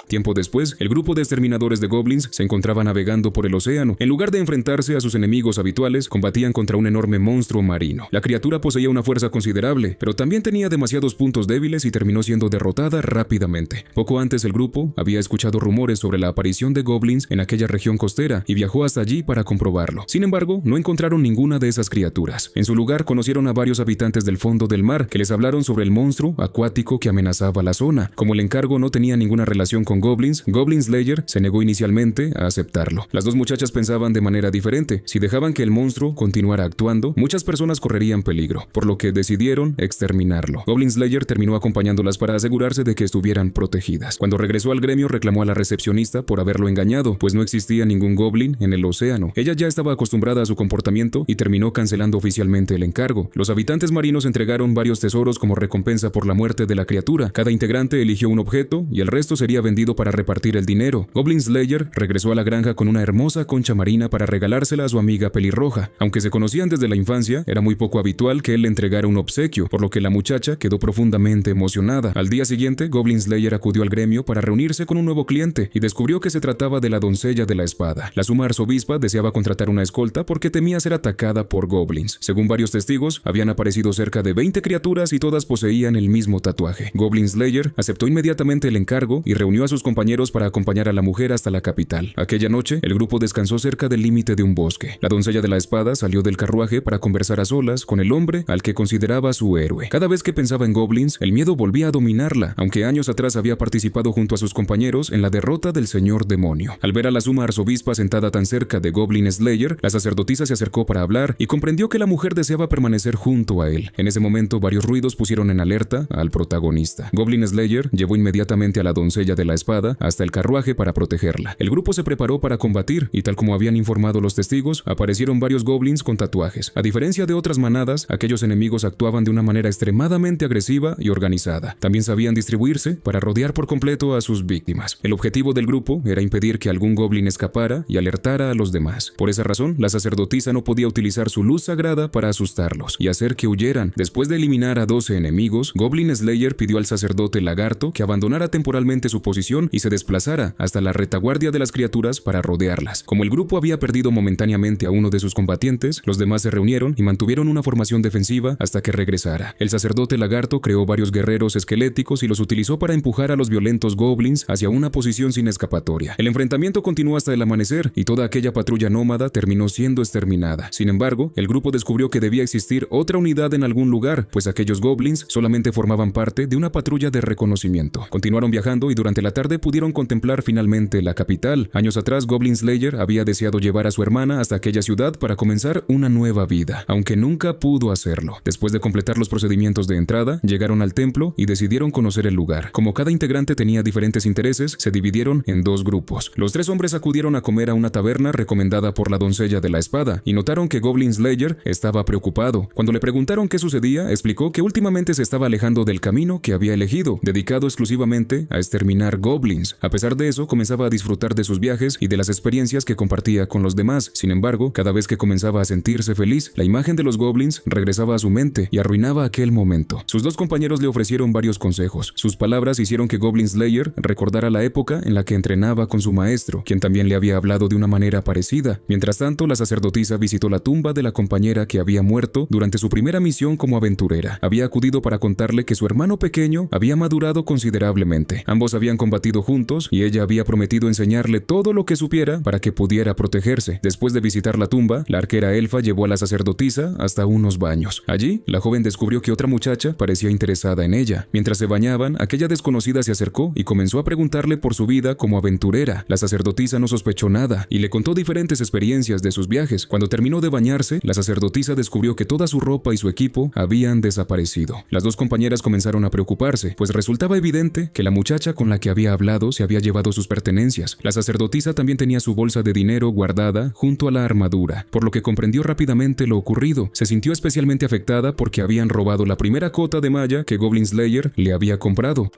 A: Tiempo después, el grupo de exterminadores de goblins se encontraba navegando por el océano. En lugar de enfrentarse a sus enemigos habituales, combatían contra un enorme monstruo marino. La criatura poseía una fuerza considerable, pero también tenía demasiados puntos débiles y terminó siendo derrotada rápidamente. Poco antes, el grupo había escuchado rumores sobre la aparición de goblins en aquella región costera y viajó hasta allí para comprobarlo. Sin embargo, no encontraron ninguna de esas criaturas. En su lugar, conocieron a varios habitantes del fondo del mar que les hablaron sobre el monstruo acuático que amenazaba la zona. Como el encargo no tenía ninguna relación con goblins, Goblin Slayer se negó inicialmente a aceptarlo. Las dos muchachas pensaban de manera diferente. Si dejaban que el monstruo continuara actuando, muchas personas correrían peligro, por lo que decidieron exterminarlo. Goblin Slayer terminó acompañándolas para asegurarse de que estuvieran protegidas. Cuando regresó al gremio, reclamó a la recepcionista por haberlo engañado, pues no existía ningún goblin en el océano. Ella ya estaba acostumbrada a su comportamiento y terminó cancelando oficialmente el encargo. Los habitantes marinos entregaron varios tesoros como recompensa por la muerte de la criatura. Cada integrante eligió un objeto y el resto sería vendido para repartir el dinero. Goblin Slayer regresó a la granja con una hermosa concha marina para regalársela a su amiga pelirroja. Aunque se conocían desde la infancia, era muy poco habitual que él le entregara un obsequio, por lo que la muchacha quedó profundamente emocionada. Al día siguiente, Goblin Slayer acudió al gremio para reunirse con un nuevo cliente y descubrió que se trataba de la doncella de la espada. La suma arzobispa deseaba contratar una escolta porque temía ser atacada por goblins. Según varios testigos, habían aparecido cerca de 20 criaturas y todas poseían el mismo tatuaje. Goblin Slayer aceptó inmediatamente el encargo y reunió a sus compañeros para acompañar a la mujer hasta la capital. Aquella noche, el grupo descansó cerca del límite de un bosque. La doncella de la espada salió del carruaje para conversar a solas con el hombre al que consideraba su héroe. Cada vez que pensaba en goblins, el miedo volvía a dominarla, aunque años atrás había participado junto a sus compañeros en la derrota del señor demonio. Al ver a la suma arzobispa sentada tan cerca de Goblin Slayer, la sacerdotisa se acercó para hablar y comprendió que la mujer deseaba permanecer junto a él. En ese momento, varios ruidos pusieron en alerta al protagonista. Goblin Slayer llevó inmediatamente a la doncella de la espada hasta el carruaje para protegerla. El grupo se preparó para combatir y, tal como habían informado los testigos, aparecieron varios goblins con tatuajes. A diferencia de otras manadas, aquellos enemigos actuaban de una manera extremadamente agresiva y organizada. También sabían distribuirse para rodear por completo a sus víctimas. El objetivo del grupo era impedir que algún goblin escapara y alertara a los demás. Por esa razón, la sacerdotisa no podía utilizar su luz sagrada para asustarlos y hacer que huyeran. Después de eliminar a 12 enemigos, Goblin Slayer pidió al sacerdote lagarto que abandonara temporalmente su posición y se desplazara hasta la retaguardia de las criaturas para rodearlas. Como el grupo había perdido momentáneamente a uno de sus combatientes, los demás se reunieron y mantuvieron una formación defensiva hasta que regresara. El sacerdote lagarto creó varios guerreros esqueléticos y los utilizó para empujar a los violentos goblins hacia una posición sin escapatoria. El enfrentamiento continuó hasta el amanecer y toda aquella patrulla nómada terminó siendo exterminada. Sin embargo, el grupo descubrió que debía existir otra unidad en algún lugar, pues aquellos goblins solamente formaban parte de una patrulla de reconocimiento. Continuaron viajando y durante la tarde tarde pudieron contemplar finalmente la capital. Años atrás, Goblin Slayer había deseado llevar a su hermana hasta aquella ciudad para comenzar una nueva vida, aunque nunca pudo hacerlo. Después de completar los procedimientos de entrada, llegaron al templo y decidieron conocer el lugar. Como cada integrante tenía diferentes intereses, se dividieron en dos grupos. Los tres hombres acudieron a comer a una taberna recomendada por la doncella de la espada y notaron que Goblin Slayer estaba preocupado. Cuando le preguntaron qué sucedía, explicó que últimamente se estaba alejando del camino que había elegido, dedicado exclusivamente a exterminar goblins. A pesar de eso, comenzaba a disfrutar de sus viajes y de las experiencias que compartía con los demás. Sin embargo, cada vez que comenzaba a sentirse feliz, la imagen de los goblins regresaba a su mente y arruinaba aquel momento. Sus dos compañeros le ofrecieron varios consejos. Sus palabras hicieron que Goblin Slayer recordara la época en la que entrenaba con su maestro, quien también le había hablado de una manera parecida. Mientras tanto, la sacerdotisa visitó la tumba de la compañera que había muerto durante su primera misión como aventurera. Había acudido para contarle que su hermano pequeño había madurado considerablemente. Ambos habían combatido juntos y ella había prometido enseñarle todo lo que supiera para que pudiera protegerse. Después de visitar la tumba, la arquera elfa llevó a la sacerdotisa hasta unos baños. Allí, la joven descubrió que otra muchacha parecía interesada en ella. Mientras se bañaban, aquella desconocida se acercó y comenzó a preguntarle por su vida como aventurera. La sacerdotisa no sospechó nada y le contó diferentes experiencias de sus viajes. Cuando terminó de bañarse, la sacerdotisa descubrió que toda su ropa y su equipo habían desaparecido. Las dos compañeras comenzaron a preocuparse, pues resultaba evidente que la muchacha con la que había hablado se había llevado sus pertenencias. La sacerdotisa también tenía su bolsa de dinero guardada junto a la armadura, por lo que comprendió rápidamente lo ocurrido. Se sintió especialmente afectada porque habían robado la primera cota de malla que Goblin Slayer le había comprado.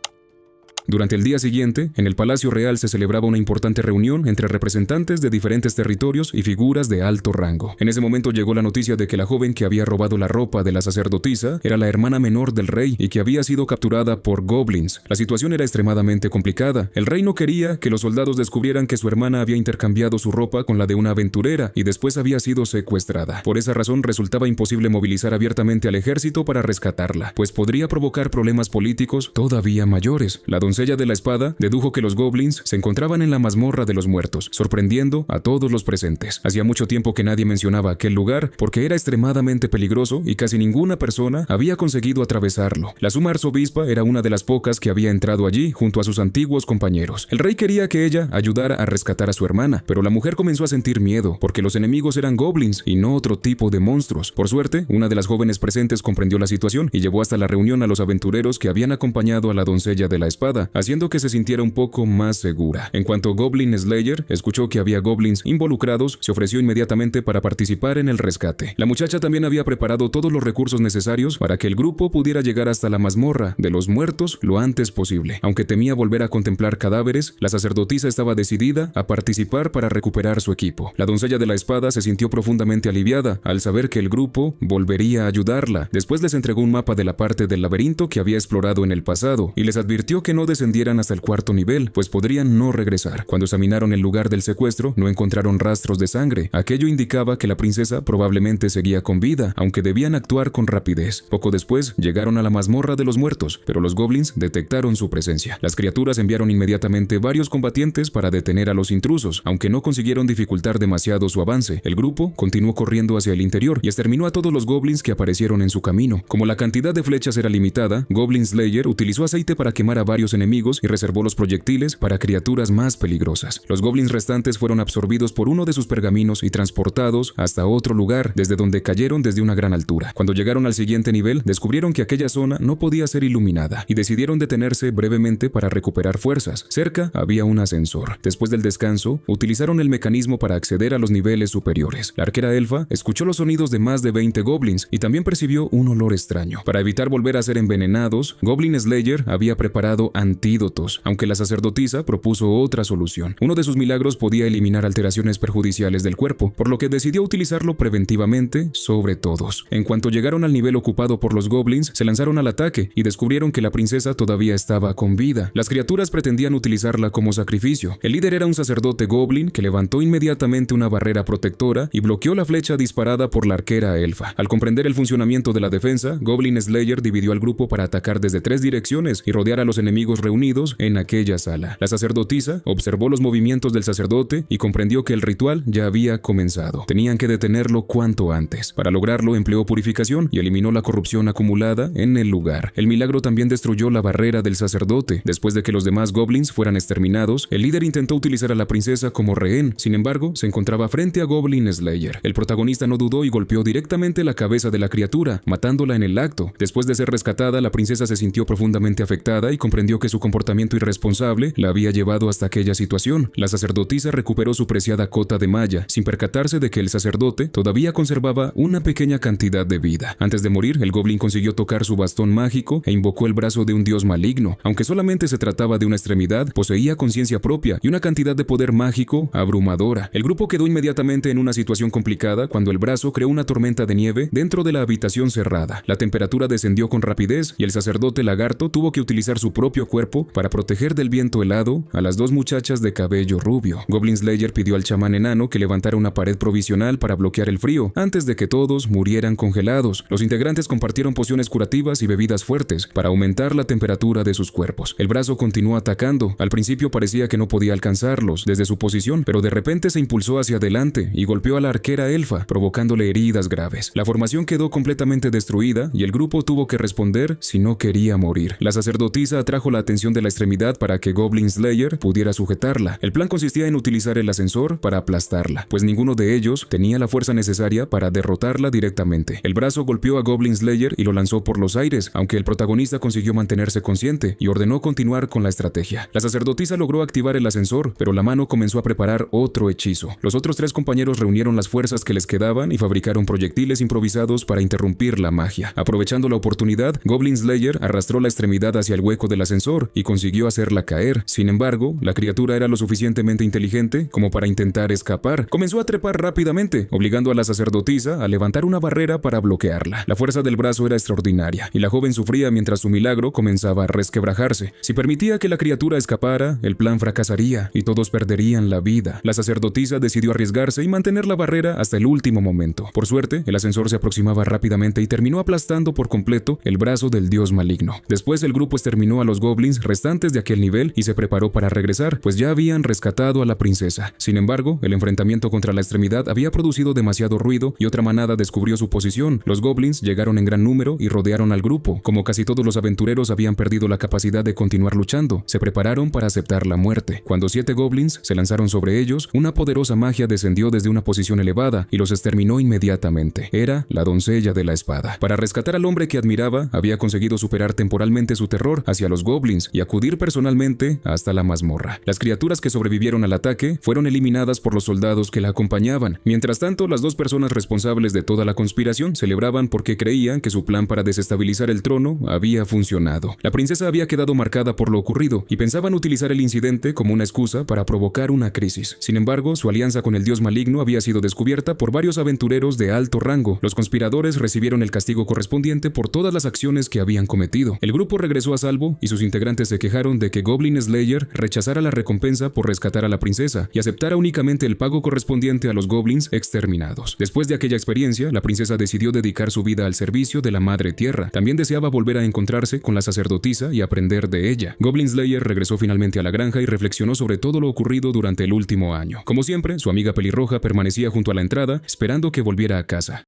A: Durante el día siguiente, en el Palacio Real se celebraba una importante reunión entre representantes de diferentes territorios y figuras de alto rango. En ese momento llegó la noticia de que la joven que había robado la ropa de la sacerdotisa era la hermana menor del rey y que había sido capturada por goblins. La situación era extremadamente complicada. El rey no quería que los soldados descubrieran que su hermana había intercambiado su ropa con la de una aventurera y después había sido secuestrada. Por esa razón resultaba imposible movilizar abiertamente al ejército para rescatarla, pues podría provocar problemas políticos todavía mayores. La doncella de la espada dedujo que los goblins se encontraban en la mazmorra de los muertos, sorprendiendo a todos los presentes. Hacía mucho tiempo que nadie mencionaba aquel lugar porque era extremadamente peligroso y casi ninguna persona había conseguido atravesarlo. La suma arzobispa era una de las pocas que había entrado allí junto a sus antiguos compañeros. El rey quería que ella ayudara a rescatar a su hermana, pero la mujer comenzó a sentir miedo porque los enemigos eran goblins y no otro tipo de monstruos. Por suerte, una de las jóvenes presentes comprendió la situación y llevó hasta la reunión a los aventureros que habían acompañado a la doncella de la espada, haciendo que se sintiera un poco más segura. En cuanto Goblin Slayer escuchó que había goblins involucrados, se ofreció inmediatamente para participar en el rescate. La muchacha también había preparado todos los recursos necesarios para que el grupo pudiera llegar hasta la mazmorra de los muertos lo antes posible. Aunque temía volver a contemplar cadáveres, la sacerdotisa estaba decidida a participar para recuperar su equipo. La doncella de la espada se sintió profundamente aliviada al saber que el grupo volvería a ayudarla. Después les entregó un mapa de la parte del laberinto que había explorado en el pasado y les advirtió que no descendieran hasta el cuarto nivel, pues podrían no regresar. Cuando examinaron el lugar del secuestro, no encontraron rastros de sangre. Aquello indicaba que la princesa probablemente seguía con vida, aunque debían actuar con rapidez. Poco después, llegaron a la mazmorra de los muertos, pero los goblins detectaron su presencia. Las criaturas enviaron inmediatamente varios combatientes para detener a los intrusos, aunque no consiguieron dificultar demasiado su avance. El grupo continuó corriendo hacia el interior y exterminó a todos los goblins que aparecieron en su camino. Como la cantidad de flechas era limitada, Goblin Slayer utilizó aceite para quemar a varios enemigos y reservó los proyectiles para criaturas más peligrosas. Los goblins restantes fueron absorbidos por uno de sus pergaminos y transportados hasta otro lugar, desde donde cayeron desde una gran altura. Cuando llegaron al siguiente nivel, descubrieron que aquella zona no podía ser iluminada y decidieron detenerse brevemente para recuperar fuerzas. Cerca había un ascensor. Después del descanso, utilizaron el mecanismo para acceder a los niveles superiores. La arquera elfa escuchó los sonidos de más de 20 goblins y también percibió un olor extraño. Para evitar volver a ser envenenados, Goblin Slayer había preparado antídotos, aunque la sacerdotisa propuso otra solución. Uno de sus milagros podía eliminar alteraciones perjudiciales del cuerpo, por lo que decidió utilizarlo preventivamente sobre todos. En cuanto llegaron al nivel ocupado por los goblins, se lanzaron al ataque y descubrieron que la princesa todavía estaba con vida. Las criaturas pretendían utilizarla como sacrificio. El líder era un sacerdote goblin que levantó inmediatamente una barrera protectora y bloqueó la flecha disparada por la arquera elfa. Al comprender el funcionamiento de la defensa, Goblin Slayer dividió al grupo para atacar desde 3 direcciones y rodear a los enemigos todos reunidos en aquella sala. La sacerdotisa observó los movimientos del sacerdote y comprendió que el ritual ya había comenzado. Tenían que detenerlo cuanto antes. Para lograrlo, empleó purificación y eliminó la corrupción acumulada en el lugar. El milagro también destruyó la barrera del sacerdote. Después de que los demás goblins fueran exterminados, el líder intentó utilizar a la princesa como rehén. Sin embargo, se encontraba frente a Goblin Slayer. El protagonista no dudó y golpeó directamente la cabeza de la criatura, matándola en el acto. Después de ser rescatada, la princesa se sintió profundamente afectada y comprendió que su comportamiento irresponsable la había llevado hasta aquella situación. La sacerdotisa recuperó su preciada cota de malla, sin percatarse de que el sacerdote todavía conservaba una pequeña cantidad de vida. Antes de morir, el goblin consiguió tocar su bastón mágico e invocó el brazo de un dios maligno. Aunque solamente se trataba de una extremidad, poseía conciencia propia y una cantidad de poder mágico abrumadora. El grupo quedó inmediatamente en una situación complicada cuando el brazo creó una tormenta de nieve dentro de la habitación cerrada. La temperatura descendió con rapidez y el sacerdote lagarto tuvo que utilizar su propio cuerpo para proteger del viento helado a las dos muchachas de cabello rubio. Goblin Slayer pidió al chamán enano que levantara una pared provisional para bloquear el frío antes de que todos murieran congelados. Los integrantes compartieron pociones curativas y bebidas fuertes para aumentar la temperatura de sus cuerpos. El brazo continuó atacando. Al principio parecía que no podía alcanzarlos desde su posición, pero de repente se impulsó hacia adelante y golpeó a la arquera elfa, provocándole heridas graves. La formación quedó completamente destruida y el grupo tuvo que responder si no quería morir. La sacerdotisa atrajo la atención de la extremidad para que Goblin Slayer pudiera sujetarla. El plan consistía en utilizar el ascensor para aplastarla, pues ninguno de ellos tenía la fuerza necesaria para derrotarla directamente. El brazo golpeó a Goblin Slayer y lo lanzó por los aires, aunque el protagonista consiguió mantenerse consciente y ordenó continuar con la estrategia. La sacerdotisa logró activar el ascensor, pero la mano comenzó a preparar otro hechizo. Los otros tres compañeros reunieron las fuerzas que les quedaban y fabricaron proyectiles improvisados para interrumpir la magia. Aprovechando la oportunidad, Goblin Slayer arrastró la extremidad hacia el hueco del ascensor y consiguió hacerla caer. Sin embargo, la criatura era lo suficientemente inteligente como para intentar escapar. Comenzó a trepar rápidamente, obligando a la sacerdotisa a levantar una barrera para bloquearla. La fuerza del brazo era extraordinaria y la joven sufría mientras su milagro comenzaba a resquebrajarse. Si permitía que la criatura escapara, el plan fracasaría y todos perderían la vida. La sacerdotisa decidió arriesgarse y mantener la barrera hasta el último momento. Por suerte, el ascensor se aproximaba rápidamente y terminó aplastando por completo el brazo del dios maligno. Después, el grupo exterminó a los goblins restantes de aquel nivel y se preparó para regresar, pues ya habían rescatado a la princesa. Sin embargo, el enfrentamiento contra la extremidad había producido demasiado ruido y otra manada descubrió su posición. Los goblins llegaron en gran número y rodearon al grupo. Como casi todos los aventureros habían perdido la capacidad de continuar luchando, se prepararon para aceptar la muerte. Cuando 7 goblins se lanzaron sobre ellos, una poderosa magia descendió desde una posición elevada y los exterminó inmediatamente. Era la doncella de la espada. Para rescatar al hombre que admiraba, había conseguido superar temporalmente su terror hacia los goblins y acudir personalmente hasta la mazmorra. Las criaturas que sobrevivieron al ataque fueron eliminadas por los soldados que la acompañaban. Mientras tanto, las dos personas responsables de toda la conspiración celebraban porque creían que su plan para desestabilizar el trono había funcionado. La princesa había quedado marcada por lo ocurrido y pensaban utilizar el incidente como una excusa para provocar una crisis. Sin embargo, su alianza con el dios maligno había sido descubierta por varios aventureros de alto rango. Los conspiradores recibieron el castigo correspondiente por todas las acciones que habían cometido. El grupo regresó a salvo y sus integrantes se quejaron de que Goblin Slayer rechazara la recompensa por rescatar a la princesa y aceptara únicamente el pago correspondiente a los goblins exterminados. Después de aquella experiencia, la princesa decidió dedicar su vida al servicio de la Madre Tierra. También deseaba volver a encontrarse con la sacerdotisa y aprender de ella. Goblin Slayer regresó finalmente a la granja y reflexionó sobre todo lo ocurrido durante el último año. Como siempre, su amiga pelirroja permanecía junto a la entrada, esperando que volviera a casa.